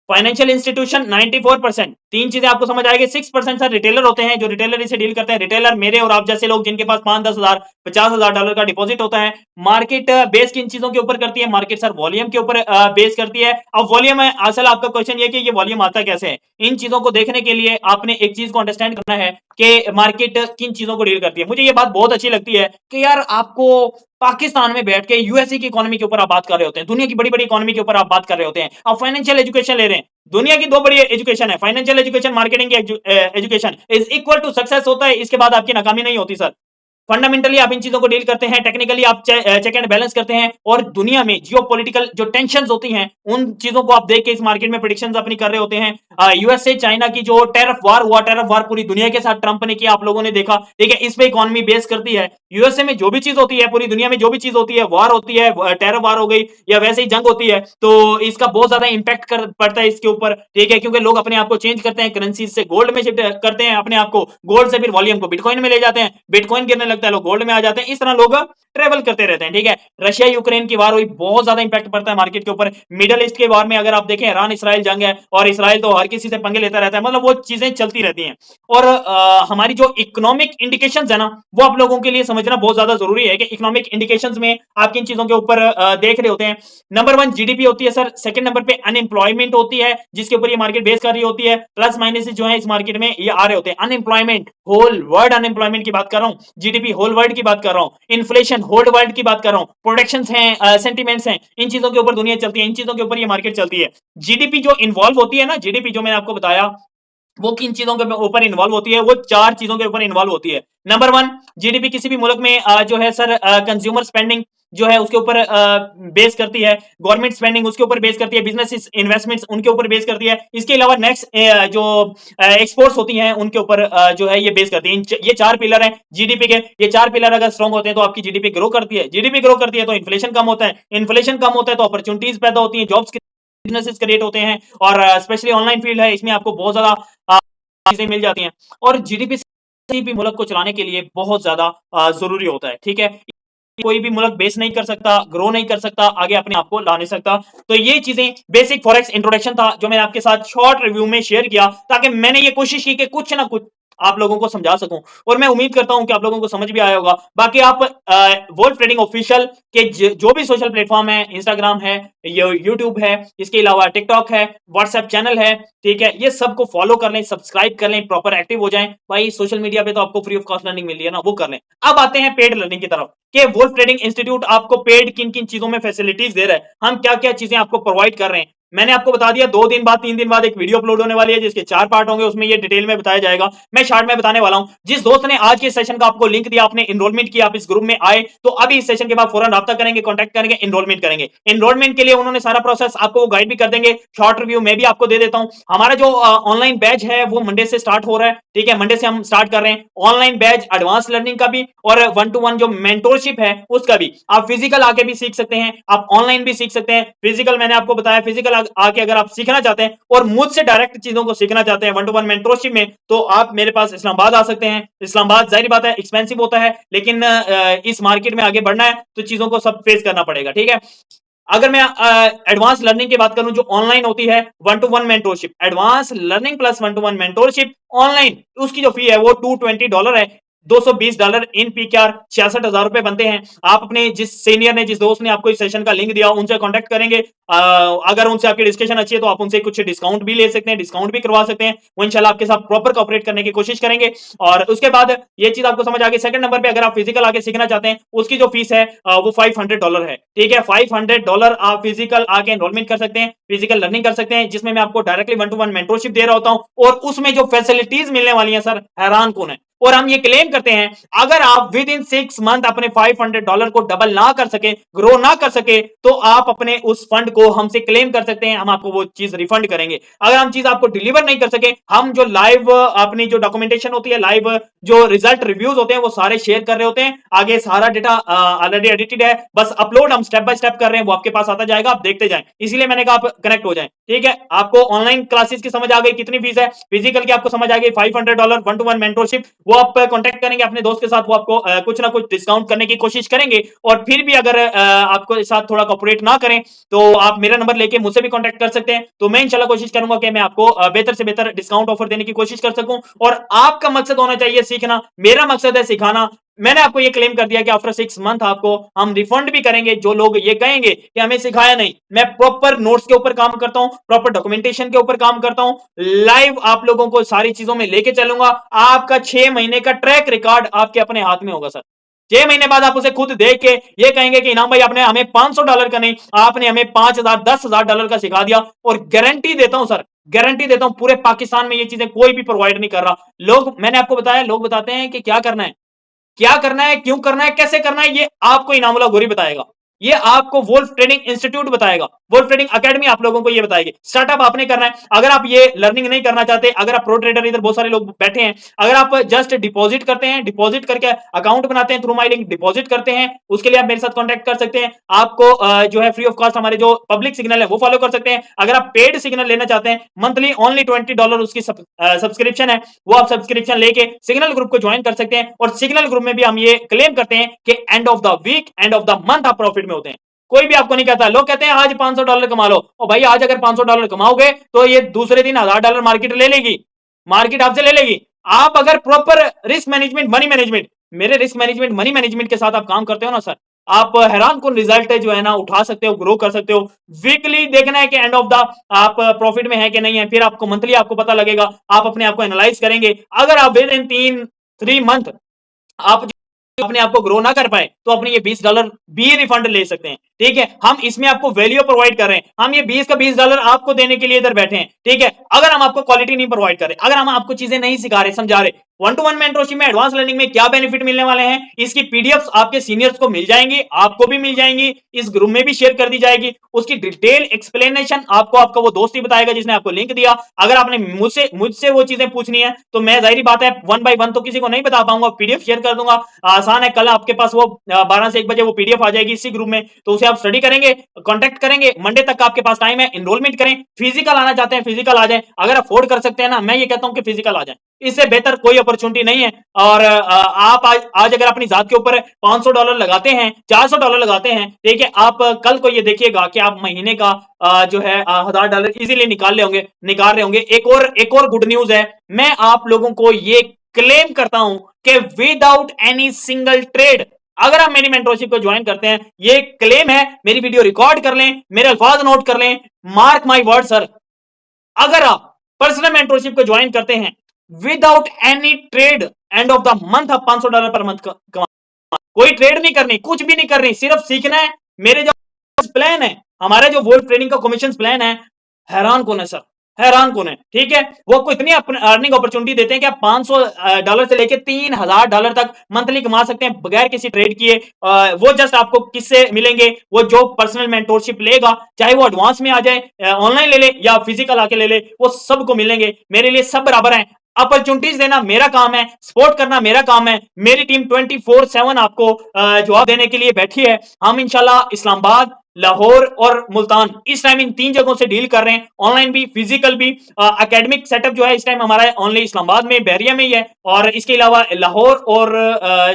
Financial institution 94%। तीन चीजें आपको समझ आएगी। 6% सर रिटेलर होते हैं जो रिटेलर इसे डील करते हैं। रिटेलर मेरे और आप जैसे लोग जिनके पास 5-10 हजार $50,000 का डिपॉजिट होता है। मार्केट बेस किन चीजों के ऊपर करती है? मार्केट सर वॉल्यूम के ऊपर बेस करती है। अब वॉल्यूम है, असल आपका क्वेश्चन ये कि ये वॉल्यूम आता कैसे है। इन चीजों को देखने के लिए आपने एक चीज को अंडरस्टैंड करना है कि मार्केट किन चीजों को डील करती है। मुझे ये बात बहुत अच्छी लगती है कि यार आपको पाकिस्तान में बैठ के यूएसए की इकोनॉमी के ऊपर आप बात कर रहे होते हैं, दुनिया की बड़ी बड़ी इकोनॉमी के ऊपर आप बात कर रहे होते हैं, आप फाइनेंशियल एजुकेशन ले रहे हैं। दुनिया की दो बड़ी एजुकेशन है, फाइनेंशियल एजुकेशन, मार्केटिंग की education is equal to success होता है। इसके बाद आपकी नाकामी नहीं होती सर। फंडामेंटली आप इन चीजों को डील करते हैं, टेक्निकली आप चेक एंड बैलेंस करते हैं, और दुनिया में जियोपॉलिटिकल जो टेंशंस होती हैं उन चीजों को आप देख के इस मार्केट में प्रेडिक्शंस अपनी कर रहे होते हैं। यूएसए चाइना की जो टेरिफ वार हुआ, टेरिफ वार पूरी दुनिया के साथ ट्रंप ने किया, आप लोगों ने देखा, ठीक है। इस पे इकोनॉमी बेस करती है। यूएसए में जो भी चीज होती है, पूरी दुनिया में जो भी चीज होती है, वार होती है, टेरिफ वार हो गई या वैसे ही जंग होती है, तो इसका बहुत ज्यादा इंपैक्ट पड़ता है इसके ऊपर, ठीक है, क्योंकि लोग अपने आप को चेंज करते हैं, करेंसी से गोल्ड में शिफ्ट करते हैं अपने आप को, गोल्ड से फिर वॉल्यूम को बिटकॉइन में ले जाते हैं, बिटकॉइन गिरने लगता है, लोग गोल्ड में आ जाते हैं, इस तरह लोग ट्रेवल करते रहते हैं, ठीक है। रशिया यूक्रेन की वार हुई, बहुत ज्यादा इंपैक्ट पड़ता है मार्केट के ऊपर। मिडिल ईस्ट के वार में अगर आप देखें, ईरान इसराइल जंग है, और इसराइल तो हर किसी से पंगे लेता रहता है, मतलब वो चीजें चलती रहती हैं। और हमारी जो इकोनॉमिक इंडिकेशंस है ना, वो आप लोगों के लिए समझना बहुत ज्यादा जरूरी है कि इकोनॉमिक इंडिकेशंस में आप किन चीजों के ऊपर देख रहे होते हैं। नंबर 1 जीडीपी होती है सर, सेकंड नंबर पे अनएम्प्लॉयमेंट होती है, जिसके ऊपर ये मार्केट बेस कर रही होती है। प्लस माइनस जो है इस मार्केट में ये आ रहे होते हैं। अनएम्प्लॉयमेंट, होल वर्ल्ड अनएम्प्लॉयमेंट की बात कर रहा हूं, जीडीपी होल वर्ल्ड की बात कर रहा हूं, इन्फ्लेशन होल वर्ल्ड की बात कर रहा हूं, प्रोडक्शंस हैं, सेंटिमेंट्स हैं, इन चीजों के ऊपर दुनिया चलती है, इन चीजों के ऊपर ये मार्केट चलती है। जीडीपी जो इन्वॉल्व होती है ना, जीडीपी जो मैंने आपको बताया, वो किन चीजों के ऊपर इन्वॉल्व होती है? वो चार चीजों के ऊपर इन्वॉल्व होती है। नंबर 1 जीडीपी किसी भी मुल्क में जो है सर, कंज्यूमर स्पेंडिंग जो है उसके ऊपर बेस करती है, गवर्नमेंट स्पेंडिंग उसके ऊपर बेस करती है, बिजनेस इन्वेस्टमेंट्स उनके ऊपर बेस करती है। इसके अलावा नेक्स्ट जो एक्सपोर्ट्स होती हैं उनके ऊपर जो है ये बेस करती है। ये चार पिलर हैं जीडीपी के। ये चार पिलर अगर स्ट्रांग होते हैं तो आपकी जीडीपी ग्रो करती है, जीडीपी ग्रो करती है तो इन्फ्लेशन कम होता है, इन्फ्लेशन कम होता है तो अपॉर्चुनिटीज पैदा होती है, जॉब्स बिजनेसेस क्रिएट होते हैं, और स्पेशली ऑनलाइन फील्ड है, इसमें आपको बहुत ज्यादा चीजें मिल जाती हैं। और जीडीपी किसी भी मुल्क को चलाने के लिए बहुत ज्यादा जरूरी होता है, ठीक है। कोई भी मुल्क बेस नहीं कर सकता, ग्रो नहीं कर सकता, आगे अपने आप को ला नहीं सकता। तो ये चीजें बेसिक फॉरेक्स इंट्रोडक्शन था जो मैंने आपके साथ शॉर्ट रिव्यू में शेयर किया, ताकि मैंने ये कोशिश की कि कुछ ना कुछ आप लोगों को समझा सकूं, और मैं उम्मीद करता हूं कि आप लोगों को समझ भी आया होगा। बाकी आप वोल्फ ट्रेडिंग ऑफिशियल के जो भी सोशल प्लेटफॉर्म है, इंस्टाग्राम है, यूट्यूब है, इसके अलावा टिकटॉक है, व्हाट्सएप चैनल है, ठीक है, ये सबको फॉलो कर लें, सब्सक्राइब कर लें, प्रॉपर एक्टिव हो जाएं। भाई सोशल मीडिया पे तो आपको फ्री ऑफ कॉस्ट लर्निंग मिल रही है ना, वो कर लें। अब आते हैं पेड लर्निंग की तरफ कि वोल्फ ट्रेडिंग इंस्टीट्यूट आपको पेड किन किन चीजों में फैसिलिटीज दे रहा है, हम क्या क्या चीजें आपको प्रोवाइड कर रहे हैं। मैंने आपको बता दिया 2 दिन बाद 3 दिन बाद एक वीडियो अपलोड होने वाली है जिसके 4 पार्ट होंगे, उसमें ये डिटेल में बताया जाएगा। मैं शॉर्ट में बताने वाला हूं। जिस दोस्त ने आज के सेशन का आपको लिंक दिया, आपने एनरोलमेंट किया, आप इस ग्रुप में आए, तो अभी इस सेशन के बाद फौरन राब्ता करेंगे, कॉन्टैक्ट करेंगे, एनरोलमेंट करेंगे। एनरोलमेंट के लिए उन्होंने सारा प्रोसेस आपको गाइड भी कर देंगे, शॉर्ट रिव्यू मैं भी आपको दे देता हूं। हमारा जो ऑनलाइन बैच है वो मंडे से स्टार्ट हो रहा है, ठीक है, मंडे से हम स्टार्ट कर रहे हैं ऑनलाइन बैच, एडवांस लर्निंग का भी और 1-to-1 जो मेंटोरशिप है उसका भी। आप फिजिकल आके भी सीख सकते हैं, आप ऑनलाइन भी सीख सकते हैं। फिजिकल मैंने आपको बताया, फिजिकल आके अगर आप सीखना चाहते हैं और मुझसे डायरेक्ट चीजों को सीखना चाहते हैं 1-to-1 मेंटोरशिप में, तो आप मेरे पास इस्लामाबाद आ सकते हैं। इस्लामाबाद जाहिर बात है एक्सपेंसिव होता है, लेकिन इस मार्केट में आगे बढ़ना है तो चीजों को सब फेस करना पड़ेगा, ठीक है। अगर मैं एडवांस लर्निंग की बात करूं जो ऑनलाइन होती है 1-to-1 mentorship, advance learning plus 1-to-1 mentorship online, उसकी जो फी है वो $220 है। $220 इन पीक्यूआर 66,000 रुपए बनते हैं। आप अपने जिस सीनियर ने, जिस दोस्त ने आपको इस सेशन का लिंक दिया, उनसे कांटेक्ट करेंगे। अगर उनसे आपकी डिस्कशन अच्छी है तो आप उनसे कुछ डिस्काउंट भी ले सकते हैं, डिस्काउंट भी करवा सकते हैं। वो इंशाल्लाह आपके साथ प्रॉपर कोऑपरेट करने की कोशिश करेंगे। और उसके बाद ये चीज आपको समझ आ गई। सेकंड नंबर पे अगर आप फिजिकल आके सीखना चाहते हैं, उसकी जो फीस है वो $500 है, ठीक है। $500 आप फिजिकल आके एनरोलमेंट कर सकते हैं, फिजिकल लर्निंग कर सकते हैं, जिसमें मैं आपको डायरेक्टली 1-to-1 मेंटोरशिप दे रहा होता हूं, और उसमें जो फैसिलिटीज मिलने वाली है सर, हैरान कौन है। और हम ये क्लेम करते हैं अगर आप विद इन 6 मंथ अपने $500 को डबल ना कर सके, ग्रो ना कर सके, तो आप अपने उस फंड को हमसे क्लेम कर सकते हैं, हम आपको वो चीज रिफंड करेंगे। अगर हम चीज आपको डिलीवर नहीं कर सके, हम जो लाइव अपनी जो डॉक्यूमेंटेशन होती है, लाइव जो रिजल्ट रिव्यूज होते हैं वो सारे शेयर कर रहे होते हैं। आगे सारा डेटा ऑलरेडी एडिटेड है, बस अपलोड हम स्टेप बाय स्टेप कर रहे हैं, वो आपके पास आता जाएगा, आप देखते जाएं। इसीलिए मैंने कहा आप कनेक्ट हो जाएं, ठीक है। आपको ऑनलाइन क्लासेस की समझ आ गई, कितनी फीस है, फिजिकल की आपको समझ आ गई $500, 1-to-1 मेंटोरशिप, वो आप कांटेक्ट करेंगे अपने दोस्त के साथ, वो आपको कुछ ना कुछ डिस्काउंट करने की कोशिश करेंगे, और फिर भी अगर आपको साथ थोड़ा कोऑपरेट ना करें तो आप मेरा नंबर लेके मुझसे भी कांटेक्ट कर सकते हैं। तो मैं इंशाल्लाह कोशिश करूंगा कि मैं आपको बेहतर से बेहतर डिस्काउंट ऑफर देने की कोशिश कर सकूं। और आपका मकसद होना चाहिए सीखना, मेरा मकसद है सिखाना। मैंने आपको ये क्लेम कर दिया कि आफ्टर 6 मंथ आपको हम रिफंड भी करेंगे। जो लोग ये कहेंगे कि हमें सिखाया नहीं, मैं प्रॉपर नोट्स के ऊपर काम करता हूं, प्रॉपर डॉक्यूमेंटेशन के ऊपर काम करता हूं, लाइव आप लोगों को सारी चीजों में लेके चलूंगा। आपका 6 महीने का ट्रैक रिकॉर्ड आपके अपने हाथ में होगा सर। 6 महीने बाद आप उसे खुद देख के ये कहेंगे कि इनाम भाई आपने हमें $500 का नहीं, आपने हमें 5,000 $10,000 का सिखा दिया। और गारंटी देता हूं सर, गारंटी देता हूं, पूरे पाकिस्तान में ये चीजें कोई भी प्रोवाइड नहीं कर रहा। लोग, मैंने आपको बताया, लोग बताते हैं कि क्या करना है, क्या करना है, क्यों करना है, कैसे करना है, ये आपको इनामुल्लाह गोरी बताएगा, ये आपको वोल्फ ट्रेडिंग इंस्टीट्यूट बताएगा, वोल्फ ट्रेडिंग एकेडमी आप लोगों को ये बताएगी। स्टार्टअप आपने करना है। अगर आप ये लर्निंग नहीं करना चाहते, अगर आप प्रो ट्रेडर, इधर बहुत सारे लोग बैठे हैं, अगर आप जस्ट डिपॉजिट करते हैं, डिपॉजिट करके अकाउंट बनाते हैं, थ्रू माई लिंक डिपॉजिट करते हैं, उसके लिए आप मेरे साथ कॉन्टेक्ट कर सकते हैं। आपको जो है फ्री ऑफ कॉस्ट हमारे जो पब्लिक सिग्नल है वो फॉलो कर सकते हैं। अगर आप पेड सिग्नल लेना चाहते हैं, मंथली ओनली $20 उसकी सब्सक्रिप्शन है, वो आप सब्सक्रिप्शन लेके सिग्नल ग्रुप को ज्वाइन कर सकते हैं। और सिग्नल ग्रुप में भी हम ये क्लेम करते हैं कि end of the week, end of the month आप प्रॉफिट में होते हैं। कोई भी आपको नहीं कहता। लोग कहते हैं आज $500 कमा लो, और भाई आज अगर $500 कमाओगे तो ये दूसरे दिन $1000 मार्केट ले लेगी, मार्केट आपसे ले लेगी। आप अगर proper risk management, money management, मेरे रिस्क मैनेजमेंट, मनी मैनेजमेंट के साथ आप काम करते हो ना सर, आप हैरान कुन रिजल्ट जो है ना उठा सकते हो, ग्रो कर सकते हो। वीकली देखना है कि एंड ऑफ द आप प्रॉफिट में है कि नहीं है, फिर आपको मंथली आपको पता लगेगा। आप अपने आप को एनालाइज करेंगे। अगर आप विद इन 3 मंथ आप अपने आप को ग्रो ना कर पाए तो अपने ये $20 भी रिफंड ले सकते हैं। ठीक है, हम इसमें आपको वैल्यू प्रोवाइड कर रहे हैं। हम ये 20 का $20 आपको देने के लिए इधर बैठे हैं। ठीक है, अगर हम आपको क्वालिटी नहीं प्रोवाइड कर रहे, अगर हम आपको चीजें नहीं सिखा रहे, समझा रहे, 1-to-1 मेंटरशिप में, एडवांस लर्निंग में क्या बेनिफिट मिलने वाले हैं, इसकी पीडीएफ आपके सीनियर्स को मिल जाएंगी, आपको भी मिल जाएंगी, इस ग्रुप में भी शेयर कर दी जाएगी। उसकी डिटेल एक्सप्लेनेशन आपको आपका वो दोस्त ही बताएगा जिसने आपको लिंक दिया। अगर आपने मुझसे वो चीजें पूछनी है तो मैं जाहिर बात है 1 by 1 तो किसी को नहीं बता पाऊंगा, पीडीएफ शेयर कर दूंगा। आसान है, कल आपके पास वो 12 से 1 बजे वो पीडीएफ आ जाएगी इसी ग्रुप में, तो उसे आप स्टडी करेंगे, कांटेक्ट करेंगे। मंडे तक आपके पास टाइम है, एनरोलमेंट करें। फिजिकल आना चाहते हैं, फिजिकल आ जाएं। अगर अफोर्ड कर सकते हैं ना, मैं ये कहता हूं कि फिजिकल आ जाएं, इससे बेहतर कोई अपॉर्चुनिटी नहीं है। और आप आज अगर अपनी जात के ऊपर $500 लगाते हैं, $400 लगाते हैं, ठीक है, आप कल को ये देखिएगा कि आप महीने का जो है $1000 इजीली निकाल रहे होंगे। एक और गुड न्यूज है, मैं आप लोगों को ये क्लेम करता हूं कि विदाउट एनी सिंगल ट्रेड, अगर आप मेरी मेंटरशिप को ज्वाइन करते हैं, ये क्लेम है, मेरी वीडियो रिकॉर्ड कर लें, मेरे अल्फाज नोट कर लें, मार्क माई वर्ड सर, अगर आप पर्सनल मेंटरशिप को ज्वाइन करते हैं without any trade, and of the month आप $500 पर मंथ कमा। कोई ट्रेड नहीं करनी, कुछ भी नहीं करनी, सिर्फ सीखना है। मेरे जो प्लान है, हमारे जो वोल्फ ट्रेडिंग का कमीशन प्लान है, हैरान कौन है सर, हैरान कौन है। ठीक है, वो आपको इतनी अर्निंग अपॉर्चुनिटी देते हैं कि आप $500 से लेके $3000 तक मंथली कमा सकते हैं बगैर किसी ट्रेड किए। वो जस्ट आपको किससे मिलेंगे, वो जो पर्सनल मेंटोरशिप लेगा, चाहे वो एडवांस में आ जाए, ऑनलाइन ले ले या फिजिकल आके ले ले, वो सबको मिलेंगे। मेरे लिए सब बराबर है। अपॉर्चुनिटीज देना मेरा काम है, सपोर्ट करना मेरा काम है। मेरी टीम 24/7 आपको जवाब देने के लिए बैठी है। हम इंशाल्लाह इस्लामाबाद, लाहौर और मुल्तान इस टाइम इन 3 जगहों से डील कर रहे हैं, ऑनलाइन भी, फिजिकल भी। एकेडमिक सेटअप जो है इस टाइम हमारा ओनली इस्लामाबाद में, बहरिया में ही है, और इसके अलावा लाहौर और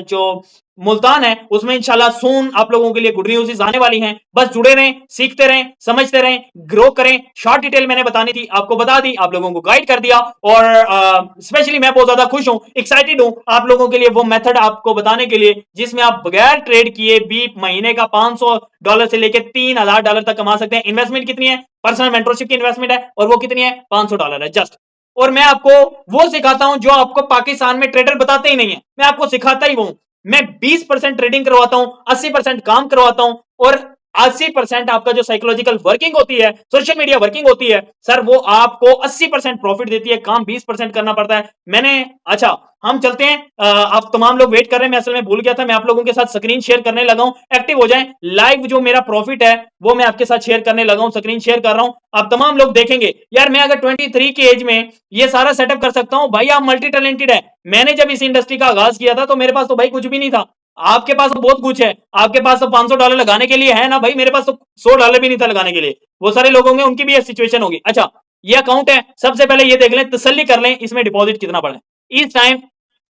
जो मुल्तान है उसमें इंशाल्लाह सून आप लोगों के लिए गुड न्यूज़ आने वाली हैं। बस जुड़े रहें, सीखते रहें, समझते रहें, ग्रो करें। शॉर्ट डिटेल मैंने बतानी थी, आपको बता दी, आप लोगों को गाइड कर दिया। और स्पेशली मैं बहुत ज्यादा खुश हूं, एक्साइटेड हूं आप लोगों के लिए वो मेथड आपको बताने के लिए जिसमें आप बगैर ट्रेड किए भी महीने का $500 से लेकर $3000 तक कमा सकते हैं। इन्वेस्टमेंट कितनी है? पर्सनल मेंटरशिप की इन्वेस्टमेंट है, और वो कितनी है? $500 है जस्ट। और मैं आपको वो सिखाता हूं जो आपको पाकिस्तान में ट्रेडर बताते ही नहीं है, मैं आपको सिखाता ही वो। मैं 20% ट्रेडिंग करवाता हूं, 80% काम करवाता हूं, और 80% आपका जो साइकोलॉजिकल वर्किंग होती है, सोशल मीडिया वर्किंग होती है सर, वो आपको 80% प्रॉफिट देती है। काम 20% करना पड़ता है। मैंने, अच्छा हम चलते हैं, आप तमाम लोग वेट कर रहे हैं, मैं असल में भूल गया था, मैं आप लोगों के साथ स्क्रीन शेयर करने लगा हूं। एक्टिव हो जाएं, लाइव जो मेरा प्रॉफिट है वो मैं आपके साथ शेयर करने लगा हूं, स्क्रीन शेयर कर रहा हूं, आप तमाम लोग देखेंगे। यार मैं अगर 23 की एज में ये सारा सेटअप कर सकता हूं, भाई आप मल्टी टैलेंटेड है। मैंने जब इस इंडस्ट्री का आगाज किया था तो मेरे पास तो भाई कुछ भी नहीं था, आपके पास तो बहुत कुछ है। आपके पास तो $500 लगाने के लिए है ना भाई, मेरे पास तो $100 भी नहीं था लगाने के लिए। वो सारे लोग होंगे, उनकी भी ये सिचुएशन होगी। अच्छा, ये अकाउंट है, सबसे पहले ये देख लें, तसल्ली कर लें इसमें डिपॉजिट कितना पड़ा है इस टाइम।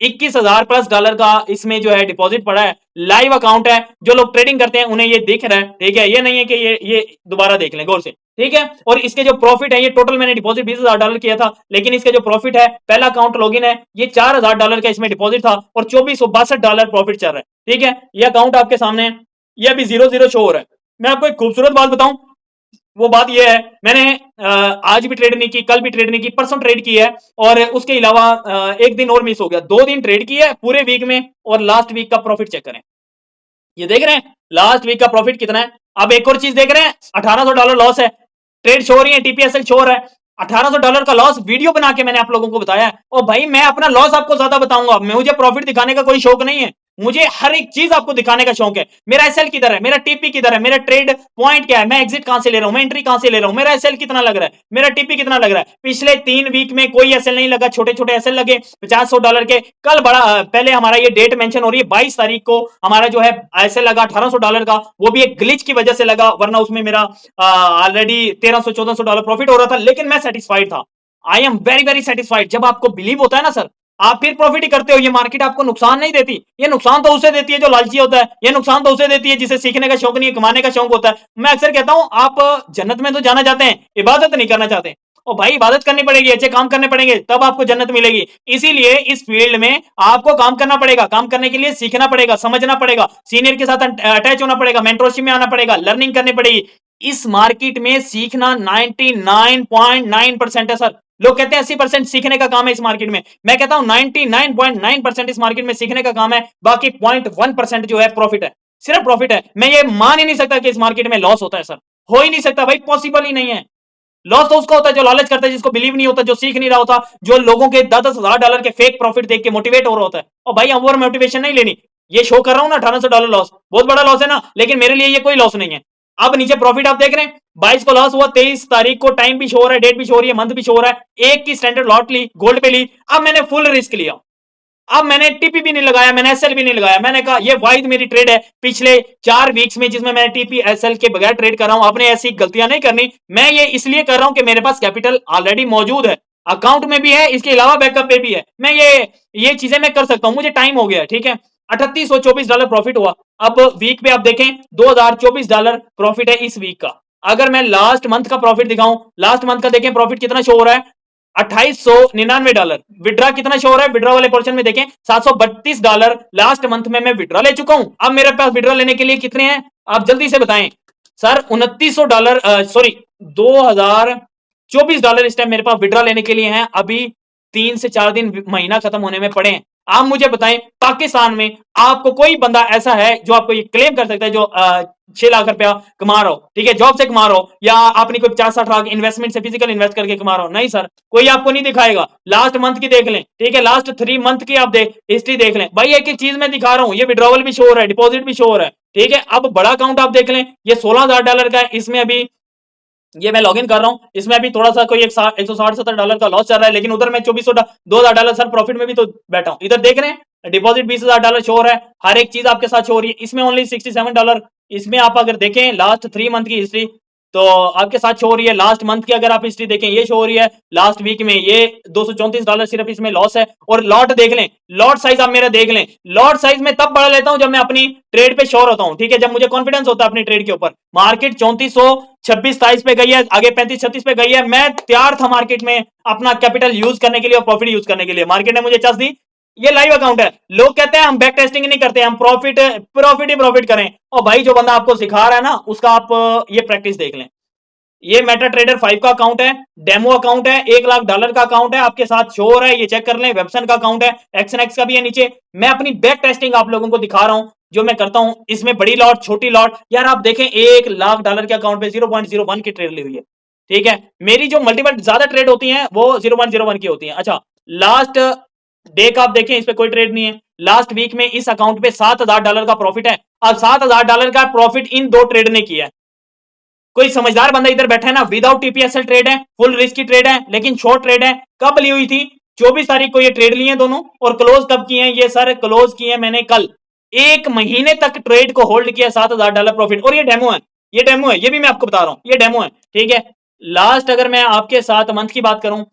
21,000 प्लस डॉलर का इसमें जो है डिपॉजिट पड़ा है। लाइव अकाउंट है, जो लोग ट्रेडिंग करते हैं उन्हें ये दिख रहा है, ठीक है, ये नहीं है कि ये दोबारा देख लें गौर से, ठीक है। और इसके जो प्रॉफिट है, ये टोटल मैंने डिपॉजिट 20,000 डॉलर किया था, लेकिन इसके जो प्रॉफिट है, पहला अकाउंट लॉगिन है, ये 4,000 डॉलर का इसमें डिपॉजिट था और 2462 डॉलर प्रॉफिट चल रहा है, ठीक है। ये अकाउंट आपके सामने है, ये अभी 00 शो हो रहा है। मैं आपको एक खूबसूरत बात बताऊं, वो बात ये है, मैंने आज भी ट्रेड नहीं की, कल भी ट्रेड नहीं की, परसों ट्रेड की है, और उसके अलावा एक दिन और मिस हो गया, 2 दिन ट्रेड की है पूरे वीक में, और लास्ट वीक का प्रॉफिट चेक करें, ये देख रहे हैं लास्ट वीक का प्रॉफिट कितना है। अब एक और चीज देख रहे हैं, $1800 लॉस है, ट्रेड शो हो रही है, टीपीएसएल शो हो रहा है, $1800 का लॉस वीडियो बना के मैंने आप लोगों को बताया है। और भाई मैं अपना लॉस आपको ज्यादा बताऊंगा, मुझे प्रॉफिट दिखाने का कोई शौक नहीं है, मुझे हर एक चीज आपको दिखाने का शौक है। मेरा एसएल किधर है, मेरा टीपी किधर है, मेरा ट्रेड पॉइंट क्या है, मैं एग्जिट कहां से ले रहा हूं, मैं एंट्री कहां से ले रहा हूं, मेरा एसएल कितना लग रहा है, मेरा टीपी कितना लग रहा है। पिछले 3 वीक में कोई एसएल नहीं लगा, छोटे छोटे एसएल लगे $50-100 के। कल बड़ा पहले हमारा ये डेट मेंशन हो रही है, 22 तारीख को हमारा जो है एसएल लगा $1800 का, वो भी एक ग्लिच की वजह से लगा, वरना उसमें मेरा ऑलरेडी $1300-1400 प्रॉफिट हो रहा था, लेकिन मैं सेटिस्फाइड था। I am very very satisfied. जब आपको बिलीव होता है ना सर, आप फिर प्रॉफिट ही करते हो। ये मार्केट आपको नुकसान नहीं देती, ये नुकसान तो उसे देती है जो लालची होता है, ये नुकसान तो उसे देती है जिसे सीखने का शौक नहीं है, कमाने का शौक होता है। मैं अक्सर कहता हूं, आप जन्नत में तो जाना चाहते हैं, इबादत नहीं करना चाहते। और भाई इबादत करनी पड़ेगी, अच्छे काम करने पड़ेंगे, तब आपको जन्नत मिलेगी। इसीलिए इस फील्ड में आपको काम करना पड़ेगा, काम करने के लिए सीखना पड़ेगा, समझना पड़ेगा, सीनियर के साथ अटैच होना पड़ेगा, मेंटरशिप में आना पड़ेगा, लर्निंग करनी पड़ेगी। इस मार्केट में सीखना 99.9% है सर। लोग कहते हैं 80% सीखने का काम है इस मार्केट में, मैं कहता हूं 99.9% इस मार्केट में सीखने का काम है, बाकी 0.1% जो है प्रॉफिट है, सिर्फ प्रॉफिट है। मैं ये मान ही नहीं सकता कि इस मार्केट में लॉस होता है सर, हो ही नहीं सकता भाई, पॉसिबल ही नहीं है। लॉस तो उसका होता है जो लालच करता है, जिसको बिलीव नहीं होता, जो सीख नहीं रहा होता, जो लोगों के 10-10 हजार डॉलर के फेक प्रॉफिट देख के मोटिवेट हो रहा होता है। और भाई ओवर मोटिवेशन नहीं लेनी, ये शो कर रहा हूं ना $1800 लॉस, बहुत बड़ा लॉस है ना, लेकिन मेरे लिए ये कोई लॉस नहीं है। अब नीचे प्रॉफिट आप देख रहे हैं, 22 को लॉस हुआ, 23 तारीख को टाइम भी शो हो रहा है, डेट भी शो हो रही है, मंथ भी शो हो रहा है, एक की स्टैंडर्ड लॉट ली, गोल्ड पे ली। अब मैंने फुल रिस्क लिया, अब मैंने टीपी भी नहीं लगाया, मैंने एसएल भी नहीं लगाया, मैंने कहा ये वाइड मेरी ट्रेड है पिछले 4 वीक्स में, जिसमें मैंने टीपी एसएल के बगैर ट्रेड कर रहा हूं। आपने ऐसी गलतियां नहीं करनी। मैं ये इसलिए कर रहा हूं कि मेरे पास कैपिटल ऑलरेडी मौजूद है, अकाउंट में भी है, इसके अलावा बैकअप पे भी है, मैं ये चीजें मैं कर सकता हूं, मुझे टाइम हो गया, ठीक है। $3824 प्रॉफिट हुआ। अब वीक पे आप देखें, $2024 प्रॉफिट है इस वीक का। अगर मैं लास्ट मंथ का प्रॉफिट दिखाऊं, लास्ट मंथ का देखें प्रॉफिट कितना शो हो रहा है, $2899। विड्रा कितना शो हो रहा है, विड्रा वाले पोर्शन में देखें, $732 लास्ट मंथ में मैं विड्रा ले चुका हूं। अब मेरे पास विड्रा लेने के लिए कितने हैं, आप जल्दी से बताएं सर। $2900 सॉरी $2024 इस टाइम मेरे पास विड्रा लेने के लिए हैं। अभी 3 से 4 दिन महीना खत्म होने में पड़े हैं। आप मुझे बताएं, पाकिस्तान में आपको कोई बंदा ऐसा है जो आपको ये क्लेम कर सकता है, जो 6 लाख रुपया कमा रहा हो, ठीक है, जॉब से कमा रहा हो, या आपने कोई 50-60 लाख इन्वेस्टमेंट से फिजिकल इन्वेस्ट करके कमा रहा हो? नहीं सर, कोई आपको नहीं दिखाएगा। लास्ट मंथ की देख लें, ठीक है, लास्ट 3 मंथ की आप हिस्ट्री देख लें। भाई एक एक चीज मैं दिखा रहा हूं, ये विड्रॉवल भी शो हो रहा है, डिपॉजिट भी शो हो रहा है, ठीक है। अब बड़ा अकाउंट आप देख लें, ये $16,000 का है, इसमें अभी ये मैं लॉगिन कर रहा हूं, इसमें अभी थोड़ा सा कोई 160-170 डॉलर का लॉस चल रहा है, लेकिन उधर मैं 2400-2000 डॉलर सर प्रॉफिट में भी तो बैठा हूं। इधर देख रहे हैं डिपॉजिट $20,000 शो हो रहा है, हर एक चीज आपके साथ शो हो रही है। इसमें ओनली $67। इसमें आप अगर देखें लास्ट 3 मंथ की हिस्ट्री, तो आपके साथ शो हो रही है। लास्ट मंथ की अगर आप हिस्ट्री देखें, ये शो हो रही है। लास्ट वीक में ये $234 सिर्फ इसमें लॉस है। और लॉट देख लें, लॉट साइज आप मेरा देख लें, लॉट साइज में तब बढ़ा लेता हूं जब मैं अपनी ट्रेड पे श्योर होता हूं, ठीक है, जब मुझे कॉन्फिडेंस होता है अपनी ट्रेड के ऊपर। मार्केट 3426-27 पे गई है, आगे 35-36 पे गई है, मैं तैयार था मार्केट में अपना कैपिटल यूज करने के लिए और प्रॉफिट यूज करने के लिए। मार्केट ने मुझे चस दी। ये लाइव अकाउंट है। लोग कहते हैं हम बैक टेस्टिंग नहीं करते, हम प्रॉफिट प्रॉफिट ही प्रॉफिट करें। और भाई जो बंदा आपको सिखा रहा है ना, उसका आप ये प्रैक्टिस देख लें। ये मेटा ट्रेडर 5 का अकाउंट है, डेमो अकाउंट है, $1 लाख का अकाउंट है, आपके साथ शो हो रहा है, ये चेक कर लें। वेबसन का अकाउंट है, एक्सएनएक्स का भी है नीचे। मैं अपनी बैक टेस्टिंग आप लोगों को दिखा रहा हूं जो मैं करता हूं। इसमें बड़ी लॉट, छोटी लॉट, यार आप देखें $1 लाख के अकाउंट पे 0.01 की ट्रेड ली हुई है, ठीक है। मेरी जो मल्टीपल ज्यादा ट्रेड होती हैं वो 0.01 की होती हैं। अच्छा, लास्ट डे का आप देखें, इस पे कोई ट्रेड नहीं है। लास्ट वीक में इस अकाउंट पे $7,000 का प्रॉफिट है। अब $7,000 का प्रॉफिट इन 2 ट्रेड ने किया है। कोई समझदार बंदा इधर बैठा है ना, विदाउट टीपीएसएल ट्रेड है, फुल रिस्क की ट्रेड है, लेकिन शॉर्ट ट्रेड है। कब ली हुई थी? 24 तारीख को ये ट्रेड ली है दोनों। और क्लोज कब किए हैं ये सर? क्लोज किए हैं मैंने कल। 1 महीने तक ट्रेड को होल्ड किया, $7,000 प्रॉफिट। और ये डेमो है, ये डेमो है, ये भी मैं आपको बता रहा हूं, ये डेमो है, ठीक है। लास्ट अगर मैं आपके साथ मंथ की बात करूं,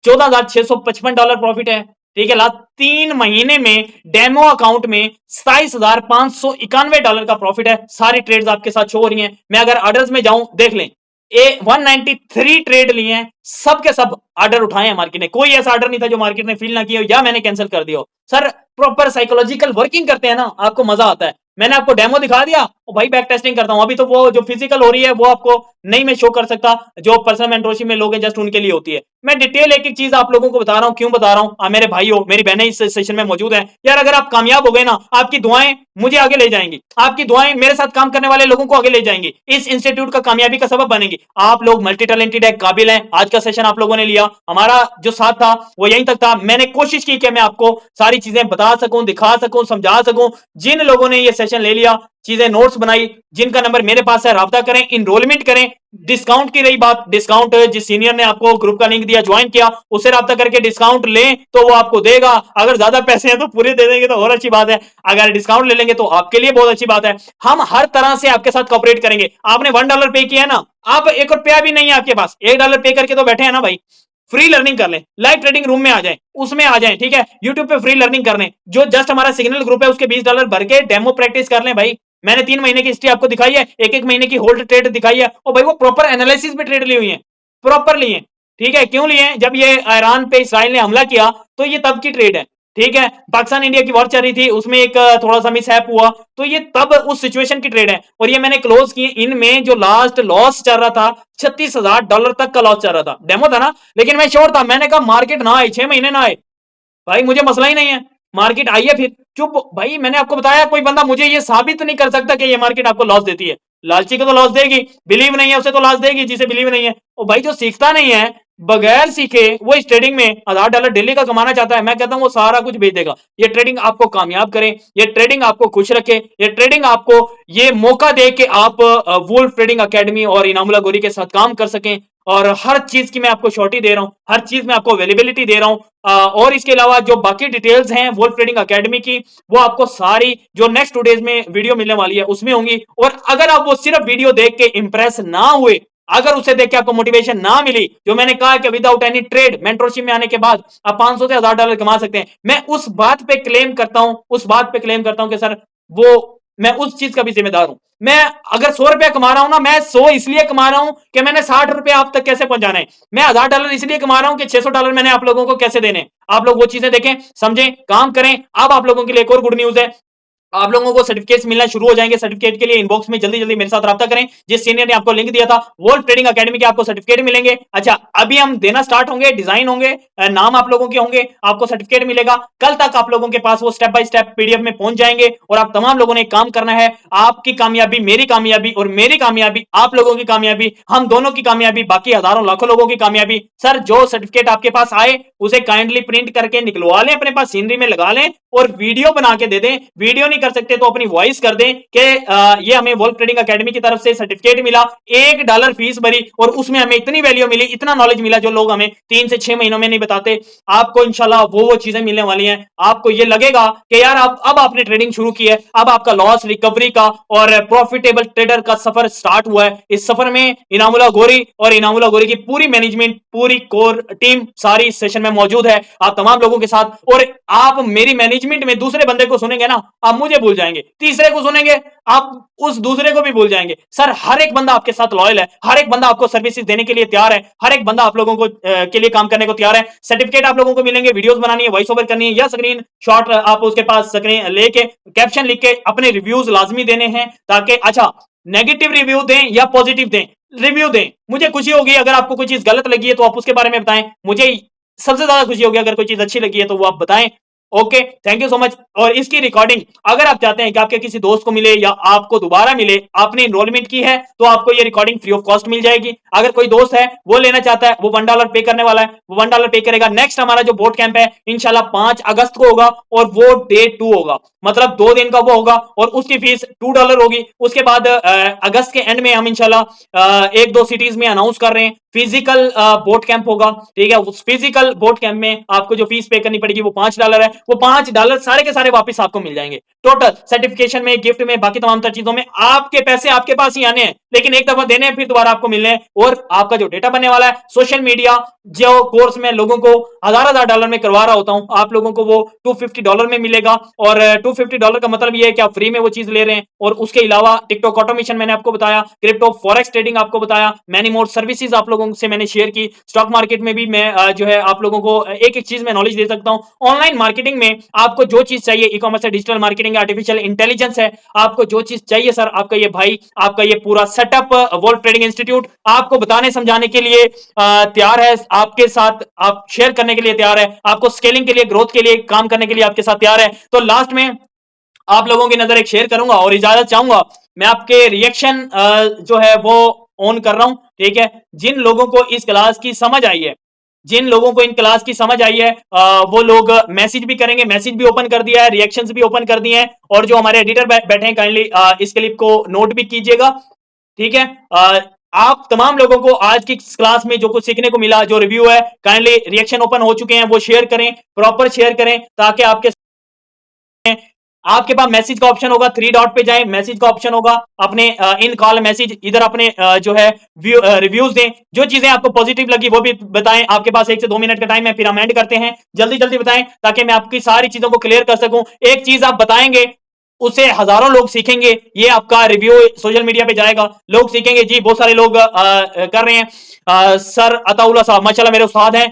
$14,655 प्रॉफिट है। ठीक है, लास्ट 3 महीने में डेमो अकाउंट में $27,591 का प्रॉफिट है। सारी ट्रेड्स आपके साथ शो हो रही हैं। मैं अगर ऑर्डर्स में जाऊं, देख लें, 193 ट्रेड लिए हैं, सब के सब ऑर्डर उठाए हैं मार्केट ने। कोई ऐसा ऑर्डर नहीं था जो मार्केट ने फील ना किया हो या मैंने कैंसिल कर दिया हो। सर प्रॉपर साइकोलॉजिकल वर्किंग करते हैं ना, आपको मजा आता है। मैंने आपको डेमो दिखा दिया, भाई बैक टेस्टिंग करता हूं। अभी तो वो जो फिजिकल हो रही है वो आपको नहीं मैं शो कर सकता, जो पर्सनल मेंटरशिप में लोग हैं जस्ट उनके लिए होती है। मैं डिटेल एक एक चीज आप लोगों को बता रहा हूं। क्यों बता रहा हूं? मेरे भाई हो, मेरी बहनें इस सेशन में मौजूद हैं यार। अगर आप कामयाब हो गए ना, आपकी दुआएं मुझे आगे ले जाएंगी, आपकी दुआएं मेरे साथ काम करने वाले लोगों को आगे ले जाएंगी, इस इंस्टीट्यूट का कामयाबी का सबब बनेगी। आप लोग मल्टी टैलेंटेड है, काबिल हैं। आज का सेशन आप लोगों ने लिया, हमारा जो साथ था वो यहीं तक था। मैंने कोशिश की कि मैं आपको सारी चीजें बता सकूं, दिखा सकूं, समझा सकूं। जिन लोगों ने ये सेशन ले लिया, चीजें नोट्स बनाई, जिनका नंबर मेरे पास है, राब्ता करें, इनरोलमेंट करें। डिस्काउंट की रही बात, डिस्काउंट जिस सीनियर ने आपको ग्रुप का लिंक दिया, ज्वाइन किया, उससे राब्ता करके डिस्काउंट लें तो वो आपको देगा। अगर ज्यादा पैसे हैं तो पूरे दे देंगे तो और अच्छी बात है, अगर डिस्काउंट ले लेंगे तो आपके लिए बहुत अच्छी बात है। हम हर तरह से आपके साथ कॉपरेट करेंगे। आपने $1 पे किया ना, आप ₹1 भी नहीं है आपके पास, $1 पे करके तो बैठे हैं ना भाई। फ्री लर्निंग कर लें, लाइव ट्रेडिंग रूम में आ जाएं, उसमें आ जाएं, ठीक है। यूट्यूब पे फ्री लर्निंग कर लें, जो जस्ट हमारा सिग्नल ग्रुप है उसके $20 भर के डेमो प्रैक्टिस कर लें भाई। मैंने 3 महीने की हिस्ट्री आपको दिखाई है, एक एक महीने की होल्ड ट्रेड दिखाई है, और भाई वो प्रॉपर एनालिसिस पे ट्रेड ली हुई है, प्रॉपर ली है, ठीक है। क्यों लिए? जब ये ईरान पे इसराइल ने हमला किया तो ये तब की ट्रेड है, ठीक है। पाकिस्तान इंडिया की वॉर चल रही थी, उसमें एक थोड़ा सा मिसहैप हुआ, तो ये तब उस सिचुएशन की ट्रेड है। और ये मैंने क्लोज किए, इनमें जो लास्ट लॉस चल रहा था $36,000 तक का लॉस चल रहा था, डेमो था ना, लेकिन मैं श्योर था। मैंने कहा मार्केट ना आए, 6 महीने ना आए भाई, मुझे मसला ही नहीं है। मार्केट आई है फिर चुप भाई। मैंने आपको बताया, कोई बंदा मुझे ये साबित नहीं कर सकता कि ये मार्केट आपको लॉस देती है। लालची को तो लॉस देगी, बिलीव नहीं है उसे तो लॉस देगी, जिसे बिलीव नहीं है। और भाई जो सीखता नहीं है, बगैर सीखे वो इस ट्रेडिंग में $1000 डेली का कमाना चाहता है, मैं कहता हूं वो सारा कुछ बेच देगा। ये ट्रेडिंग आपको कामयाब करे, ये ट्रेडिंग आपको खुश रखे, ये ट्रेडिंग आपको ये मौका दे कि आप वुल्फ ट्रेडिंग अकेडमी और इनामुल्ला गोरी के साथ काम कर सकें। और हर चीज की मैं आपको शॉर्टी दे रहा हूं, हर चीज में आपको अवेलेबिलिटी दे रहा हूं। और इसके अलावा जो बाकी डिटेल्स हैं वुल्फ ट्रेडिंग अकेडमी की, वो आपको सारी जो नेक्स्ट 2 डेज में वीडियो मिलने वाली है उसमें होंगी। और अगर आप वो सिर्फ वीडियो देख के इंप्रेस ना हुए, अगर उसे देख के आपको मोटिवेशन ना मिली, जो मैंने कहा कि विदाउट एनी ट्रेड मेंटरशिप में आने के बाद आप 500 से $1000 कमा सकते हैं, मैं उस बात पे क्लेम करता हूं, उस बात पे क्लेम करता हूं कि सर वो मैं उस चीज का भी जिम्मेदार हूं। मैं अगर $100 कमा रहा हूं ना, मैं 100 इसलिए कमा रहा हूं कि मैंने $60 आप तक कैसे पहुंचाना है। मैं $1000 इसलिए कमा रहा हूं कि $600 मैंने आप लोगों को कैसे देने। आप लोग वो चीजें देखें, समझें, काम करें। अब आप लोगों के लिए एक और गुड न्यूज है, आप लोगों को सर्टिफिकेट्स मिलना शुरू हो जाएंगे। सर्टिफिकेट के लिए इनबॉक्स में जल्दी जल्दी मेरे साथ राब्ता करें। जिस सीनियर ने आपको लिंक दिया था, वुल्फ ट्रेडिंग अकेडमी के आपको सर्टिफिकेट मिलेंगे। अच्छा, अभी हम देना स्टार्ट होंगे, डिजाइन होंगे, नाम आप लोगों के होंगे, आपको सर्टिफिकेट मिलेगा। कल तक आप लोगों के पास वो स्टेप बाय स्टेप पीडीएफ में पहुंच जाएंगे। और आप तमाम लोगों ने काम करना है। आपकी कामयाबी मेरी कामयाबी, और मेरी कामयाबी आप लोगों की कामयाबी, हम दोनों की कामयाबी, बाकी हजारों लाखों लोगों की कामयाबी। सर जो सर्टिफिकेट आपके पास आए उसे काइंडली प्रिंट करके निकलवा लें, अपने पास सीनरी में लगा लें और वीडियो बना के दे दें। वीडियो नहीं कर सकते तो अपनी वॉइस कर दें कि ये हमें वुल्फ ट्रेडिंग अकेडमी की तरफ से सर्टिफिकेट मिला, $1 फीस भरी और उसमें हमें इतनी वैल्यू मिली, इतना नॉलेज मिला जो लोग हमें 3 से 6 महीनों में नहीं बताते। आपको इंशाल्लाह वो चीजें मिलने वाली हैं। आपको ये लगेगा कि यार आप अब आपने ट्रेडिंग शुरू की है, अब आपका लॉस रिकवरी का और प्रॉफिटेबल ट्रेडर का सफर स्टार्ट हुआ है। इस सफर में इनामुल्ला गोरी और इनामुल्ला गोरी की पूरी मैनेजमेंट, पूरी कोर टीम सारी इस सेशन में मौजूद है, आप तमाम लोगों के साथ। और आप मेरी मैनेजमेंट में दूसरे बंदे को सुनेंगे ना, आप मुझे भूल जाएंगे, तीसरे को सुनेंगे आप उस दूसरे को भी भूल जाएंगे। सर हर एक बंदा आपके साथ लॉयल है, हर एक बंदा आपको सर्विसेज देने के लिए तैयार है, हर एक बंदा आप लोगों को के लिए काम करने को तैयार है। सर्टिफिकेट आप लोगों को मिलेंगे, वीडियोस बनानी है, वॉइस ओवर करनी है, या स्क्रीन शॉट आप उसके पास स्क्रीन लेके कैप्शन लिख के अपने रिव्यूज लाजमी देने हैं, ताकि अच्छा नेगेटिव रिव्यू दें या पॉजिटिव दें, रिव्यू दें। मुझे खुशी होगी अगर आपको कोई चीज गलत लगी है तो आप उसके बारे में बताएं, मुझे सबसे ज्यादा खुशी होगी अगर कोई चीज अच्छी लगी है तो वो आप बताएं। Okay, thank you so much. और इसकी रिकॉर्डिंग अगर आप चाहते हैं कि आपके किसी दोस्त को मिले या आपको दोबारा मिले, आपने इनरोलमेंट की है तो आपको ये रिकॉर्डिंग फ्री ऑफ कॉस्ट मिल जाएगी। अगर कोई दोस्त है वो लेना चाहता है, वो $1 पे करने वाला है, वो $1 पे करेगा। नेक्स्ट हमारा जो बोट कैंप है इंशाल्लाह 5 अगस्त को होगा और वो डे 2 होगा, मतलब 2 दिन का वो होगा और उसकी फीस $2 होगी। उसके बाद अगस्त के एंड में हम इंशाल्लाह 1-2 सिटीज में अनाउंस कर रहे हैं फिजिकल बोट कैंप होगा, ठीक है। उस फिजिकल बोट कैंप में आपको जो फीस पे करनी पड़ेगी वो $5 है। वो $5 सारे के सारे वापस आपको मिल जाएंगे। टोटल सर्टिफिकेशन में, गिफ्ट में, बाकी तमाम तर चीजों में आपके पैसे आपके पास ही आने हैं, लेकिन एक दफा देने हैं फिर दोबारा आपको मिलने हैं। और आपका जो डेटा बनने वाला है, सोशल मीडिया जो कोर्स में लोगों को $1000 में करवा रहा होता हूं, आप लोगों को वो $250 में मिलेगा। और $250 का मतलब ये है कि आप फ्री में वो चीज ले रहे हैं। और उसके अलावा टिकटॉक ऑटोमेशन मैंने आपको बताया, क्रिप्टो फॉरेक्स ट्रेडिंग आपको बताया, मैनी मोर सर्विसेज आप लोगों से मैंने शेयर की। स्टॉक मार्केट में भी मैं जो है आप लोगों को एक एक चीज में नॉलेज दे सकता हूं। ऑनलाइन मार्केटिंग में आपको जो चीज चाहिए, ई कॉमर्स है, डिजिटल मार्केटिंग, आर्टिफिशियल इंटेलिजेंस है, आपको जो चीज चाहिए सर, आपका ये भाई, आपका ये पूरा सेटअप वर्ल्ड ट्रेडिंग इंस्टीट्यूट आपको बताने समझाने के लिए तैयार है, आपके साथ आप शेयर करने के लिए तैयार है, आपको स्केलिंग के लिए, ग्रोथ के लिए काम करने के लिए आपके साथ तैयार है। तो लास्ट में आप लोगों की नजर एक शेयर करूंगा और इजाजत चाहूंगा। मैं आपके रिएक्शन जो है वो ऑन कर रहा हूं, ठीक है। जिन लोगों को इस क्लास की समझ आई है, जिन लोगों को इन क्लास की समझ आई है, वो लोग मैसेज भी करेंगे, मैसेज भी ओपन कर दिया है, रिएक्शंस भी ओपन कर दिए हैं। और जो हमारे एडिटर बैठे हैं, काइंडली इस क्लिप को नोट भी कीजिएगा, ठीक है। आप तमाम लोगों को आज की क्लास में जो कुछ सीखने को मिला, जो रिव्यू है, काइंडली रिएक्शन ओपन हो चुके हैं वो शेयर करें, प्रॉपर शेयर करें, ताकि आपके पास मैसेज का ऑप्शन होगा, 3 डॉट पे जाएं, मैसेज का ऑप्शन होगा, अपने इन कॉल मैसेज इधर अपने जो है रिव्यूज दें, जो चीजें आपको पॉजिटिव लगी वो भी बताएं। आपके पास 1 से 2 मिनट का टाइम है, फिर हम एंड करते हैं। जल्दी जल्दी बताएं ताकि मैं आपकी सारी चीजों को क्लियर कर सकूं। एक चीज आप बताएंगे उसे हजारों लोग सीखेंगे, ये आपका रिव्यू सोशल मीडिया पे जाएगा, लोग सीखेंगे। जी बहुत सारे लोग कर रहे हैं। सर अताउल्ला साहब माशाल्लाह मेरे उस्ताद हैं,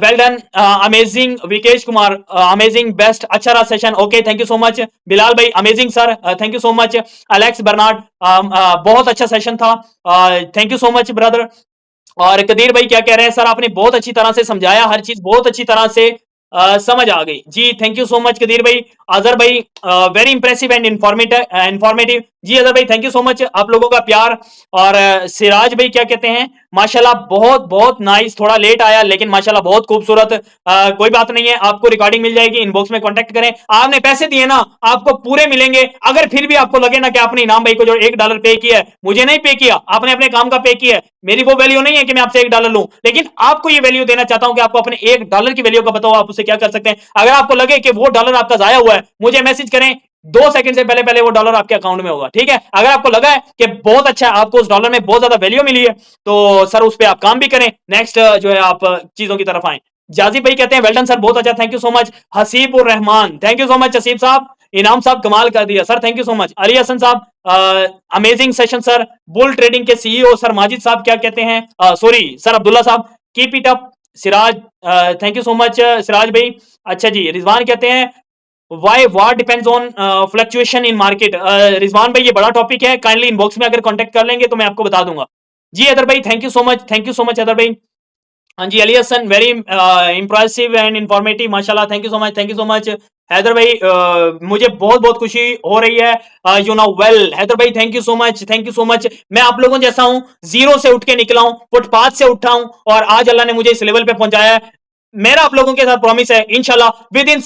well done, amazing. Vikesh Kumar amazing, best, अच्छा रहा session, okay thank you so much. Bilal भाई amazing sir, thank you so much. Alex Bernard बहुत अच्छा सेशन था, thank you so much brother. और कदीर भाई क्या कह रहे हैं, सर आपने बहुत अच्छी तरह से समझाया, हर चीज बहुत अच्छी तरह से समझ आ गई जी, thank you so much Qadir भाई। अजहर भाई वेरी इंप्रेसिव एंड इंफॉर्मेटिव जी, अजहर भाई थैंक यू सो मच, आप लोगों का प्यार। और सिराज भाई क्या कहते हैं, माशाल्लाह बहुत बहुत नाइस, थोड़ा लेट आया लेकिन माशाल्लाह बहुत खूबसूरत। कोई बात नहीं है, आपको रिकॉर्डिंग मिल जाएगी, इनबॉक्स में कांटेक्ट करें। आपने पैसे दिए ना, आपको पूरे मिलेंगे। अगर फिर भी आपको लगे ना कि आपने इनाम भाई को जो $1 पे किया है, मुझे नहीं पे किया, आपने अपने काम का पे किया है, मेरी वो वैल्यू नहीं है कि मैं आपसे $1 लूं, लेकिन आपको ये वैल्यू देना चाहता हूं कि आपको अपने $1 की वैल्यू का बताओ, आप उससे क्या कर सकते हैं। अगर आपको लगे कि वो डॉलर आपका जाया हुआ है, मुझे मैसेज करें, 2 सेकंड से पहले पहले वो डॉलर आपके अकाउंट में होगा, ठीक है। अगर आपको लगा है कि बहुत अच्छा है, आपको उस डॉलर में बहुत ज्यादा वैल्यू मिली है, तो सर उस पर आप काम भी करें, नेक्स्ट जो है आप चीजों की तरफ आए। जाजिब भाई कहते हैं वेल्डन सर बहुत अच्छा, thank you so much. Haseeb ur Rahman thank you so much. Haseeb sahab, Inam sahab कमाल कर दिया sir, thank you so much. Ali Hasan sahab amazing session sir. Bull trading के सीईओ सर माजिद साहब क्या कहते हैं, sorry sir Abdullah sahab, keep it up. Siraj thank you so much Siraj भाई। अच्छा जी, रिजवान कहते हैं why what depends on fluctuation in market. Rizwan भाई ये बड़ा टॉपिक है, काइंडली इनबॉक्स में अगर कांटेक्ट कर लेंगे तो मैं आपको बता दूंगा जी। अदर भाई thank you so much, thank you so much अदर भाई। हाँ जी, Ali Hasan very impressive and informative माशाल्लाह, thank you so much, thank you so much. Haider भाई मुझे बहुत बहुत खुशी हो रही है, यू नो वेल। हैदर भाई thank you so much, thank you so much. मैं आप लोगों जैसा हूं, जीरो से उठ के निकला हूं, फुटपाथ से उठा हूं और आज अल्लाह ने मुझे इस लेवल पे पहुंचाया है। मेरा आप लोगों के साथ प्रॉमिस है, इंशाल्लाह विद इन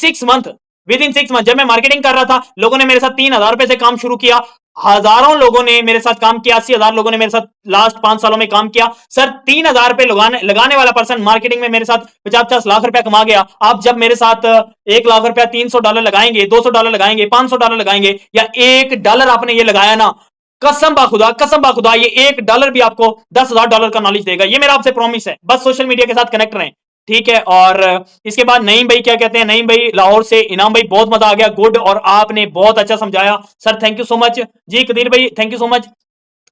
6 मंथ जब मैं मार्केटिंग कर रहा था, लोगों ने मेरे साथ 3000 रुपए से काम शुरू किया, हजारों लोगों ने मेरे साथ काम किया, 80,000 लोगों ने मेरे साथ लास्ट 5 सालों में काम किया। सर 3000 रुपए लगाने वाला पर्सन मार्केटिंग में मेरे साथ 50-50 लाख रुपया कमा गया। आप जब मेरे साथ 1 लाख रुपया, $300 लगाएंगे, $200 लगाएंगे, $500 लगाएंगे, या $1 आपने ये लगाया ना, कसम बाखुदा ये $1 भी आपको $10,000 का नॉलेज देगा, ये मेरा आपसे प्रॉमिस है। बस सोशल मीडिया के साथ कनेक्ट रहें, ठीक है। और इसके बाद नईम भाई क्या कहते हैं, नईम भाई लाहौर से, इनाम भाई बहुत मजा आ गया, गुड, और आपने बहुत अच्छा समझाया sir, thank you so much जी। कदीर भाई thank you so much.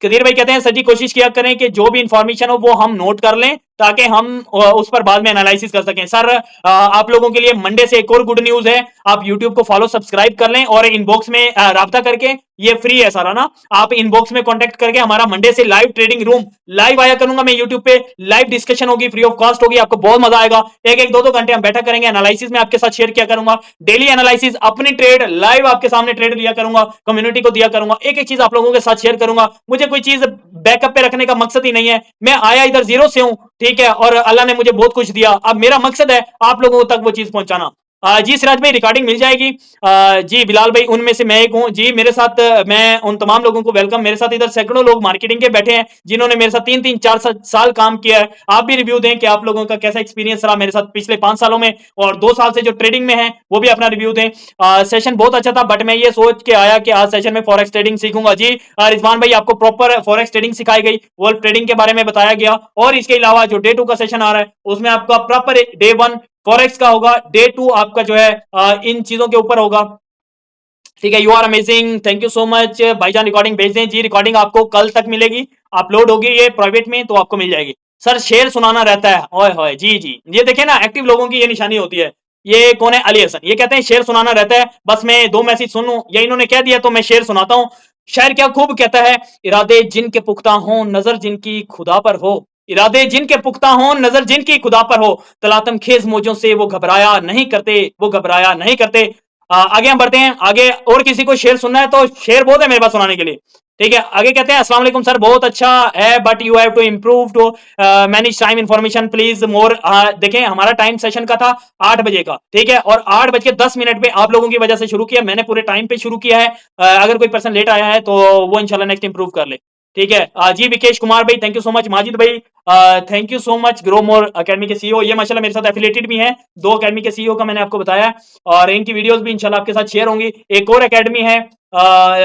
Qadir भाई कहते हैं सर जी कोशिश किया करें कि जो भी इंफॉर्मेशन हो वो हम नोट कर लें, ताकि हम उस पर बाद में एनालिसिस कर सकें। सर आप लोगों के लिए मंडे से एक और गुड न्यूज है, आप यूट्यूब को फॉलो सब्सक्राइब कर लें और इनबॉक्स में राब्ता करके, ये फ्री है सारा ना, आप इनबॉक्स में कांटेक्ट करके हमारा मंडे से लाइव ट्रेडिंग रूम लाइव आया करूंगा मैं यूट्यूब पे, लाइव डिस्कशन होगी, फ्री ऑफ कॉस्ट होगी, आपको बहुत मजा आएगा। एक एक दो दो घंटे हम बैठा करेंगे, एनालिसिस में आपके साथ शेयर किया करूंगा, डेली एनालिसिस, अपनी ट्रेड लाइव आपके सामने ट्रेड लिया करूंगा, कम्युनिटी को दिया करूंगा, एक एक चीज आप लोगों के साथ शेयर करूंगा। मुझे कोई चीज बैकअप पे रखने का मकसद ही नहीं है, मैं आया इधर जीरो से हूं, ठीक है, और अल्लाह ने मुझे बहुत कुछ दिया, अब मेरा मकसद है आप लोगों तक वो चीज पहुंचाना। जी सिराज भाई रिकॉर्डिंग मिल जाएगी। जी बिलाल भाई उनमें से मैं एक हूँ जी। मेरे साथ मैं उन तमाम लोगों को वेलकम। मेरे साथ इधर सैकड़ों लोग मार्केटिंग के बैठे हैं जिन्होंने मेरे साथ 3-3 4 साल काम किया है। आप भी रिव्यू दें कि आप लोगों का कैसा एक्सपीरियंस रहा मेरे साथ पिछले 5 सालों में, और 2 साल से जो ट्रेडिंग में है वो भी अपना रिव्यू दें। सेशन बहुत अच्छा था, बट मैं ये सोच के आया कि आज सेशन में फॉरेक्स ट्रेडिंग सीखूंगा। जी रिजवान भाई आपको प्रॉपर फॉरेक्स ट्रेडिंग सिखाई गई, वो ट्रेडिंग के बारे में बताया गया, और इसके अलावा जो डे 2 का सेशन आ रहा है उसमें आपका प्रॉपर डे 1 फॉरेक्स का होगा, डे 2 आपका जो है इन चीजों के ऊपर होगा। ठीक है, you are amazing, thank you so much भाईजान। रिकॉर्डिंग भेज दें जी, रिकॉर्डिंग आपको कल तक मिलेगी, अपलोड होगी ये प्राइवेट में तो आपको मिल जाएगी। सर शेर सुनाना रहता है, ओए होए जी जी, ये देखिए ना एक्टिव लोगों की ये निशानी होती है। ये कौन है, अली हसन, ये कहते हैं शेर सुनाना रहता है, बस मैं 2 मैसेज सुन लूं या इन्होंने कह दिया तो मैं शेर सुनाता हूं। शायर क्या खूब कहता है, इरादे जिनके पुख्ता हों नजर जिनकी खुदा पर हो, इरादे जिनके पुख्ता हों नजर जिनकी खुदा पर हो, तलातम खेज मौजों से वो घबराया नहीं करते, वो घबराया नहीं करते। आगे हम बढ़ते हैं, आगे और किसी को शेर सुनना है तो शेर बहुत है मेरे पास सुनाने के लिए। ठीक है, आगे कहते हैं अस्सलाम वालेकुम सर, बहुत अच्छा है but you have to improve to manage time information please more. देखें हमारा टाइम सेशन का था 8 बजे का, ठीक है, और 8:10 पे आप लोगों की वजह से शुरू किया, मैंने पूरे टाइम पे शुरू किया है। अगर कोई पर्सन लेट आया है तो वो इंशाल्लाह नेक्स्ट इंप्रूव कर ले। ठीक है, जी विकेश कुमार भाई thank you so much, Majid भाई thank you so much, grow more academy के सीईओ, ये माशाल्लाह मेरे साथ एफिलिएटेड भी हैं, 2 अकेडमी के सीईओ का मैंने आपको बताया, और इनकी वीडियोस भी इंशाल्लाह आपके साथ शेयर होंगी। एक और एकेडमी है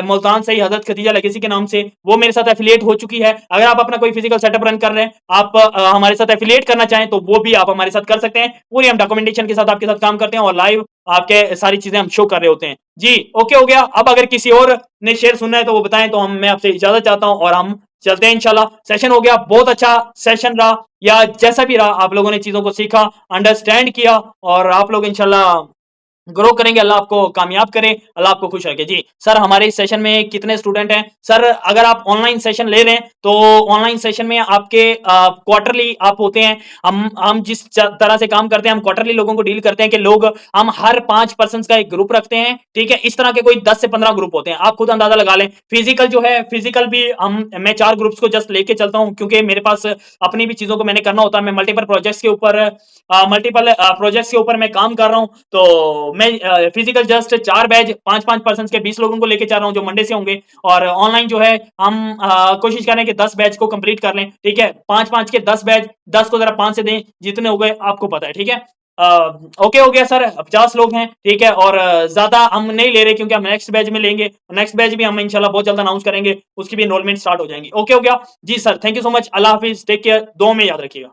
मुल्तान से ही हजरत खदीजा लेगेसी के नाम से, वो मेरे साथ एफिलिएट हो चुकी है। अगर आप अपना कोई फिजिकल सेटअप रन कर रहे हैं, आप हमारे साथ एफिलिएट करना चाहें तो वो भी आप हमारे साथ कर सकते हैं। पूरी हम डॉक्यूमेंटेशन के साथ आपके साथ काम करते हैं, और लाइव आपके सारी चीजें हम शो कर रहे होते हैं। जी ओके हो गया। अब अगर किसी और ने शेयर सुनना है तो वो बताएं, तो हम मैं आपसे इजाजत चाहता हूं और हम चलते हैं इंशाल्लाह। सेशन हो गया, बहुत अच्छा सेशन रहा, या जैसा भी रहा, आप लोगों ने चीजों को सीखा, अंडरस्टैंड किया, और आप लोग इंशाल्लाह ग्रो करेंगे। अल्लाह आपको कामयाब करे, अल्लाह आपको खुश रखे। जी सर हमारे इस सेशन में कितने स्टूडेंट हैं? सर अगर आप ऑनलाइन सेशन ले रहे हैं तो ऑनलाइन सेशन में आपके क्वार्टरली आप होते हैं। हम जिस तरह से काम करते हैं, हम क्वार्टरली लोगों को डील करते हैं कि लोग, हम हर 5 पर्सन का एक ग्रुप रखते हैं। ठीक है, इस तरह के कोई 10 से 15 ग्रुप होते हैं, आप खुद अंदाजा लगा लें। फिजिकल जो है, फिजिकल भी मैं 4 ग्रुप्स को जस्ट लेके चलता हूं, क्योंकि मेरे पास अपनी भी चीजों को मैंने करना होता है। मैं मल्टीपल प्रोजेक्ट्स के ऊपर मैं काम कर रहा हूं, तो मैं फिजिकल जस्ट 4 बैच 5-5 पर्सन के 20 लोगों को लेके चल रहा हूं जो मंडे से होंगे, और ऑनलाइन जो है हम कोशिश करें कि 10 बैच को कंप्लीट कर लें। ठीक है, 5-5 के 10 बैच, 10 को जरा 5 से दें, जितने हो गए आपको पता है। ठीक है, ओके हो गया सर, 50 लोग हैं। ठीक है, और ज्यादा हम नहीं ले रहे क्योंकि हम नेक्स्ट बैच में लेंगे, नेक्स्ट बैच भी हम इंशाल्लाह बहुत जल्द अनाउंस करेंगे, उसकी भी एनरोलमेंट स्टार्ट हो जाएंगी। ओके हो गया जी sir, thank you so much, अल्लाह हाफिज, टेक केयर, दुआ में याद रखिएगा।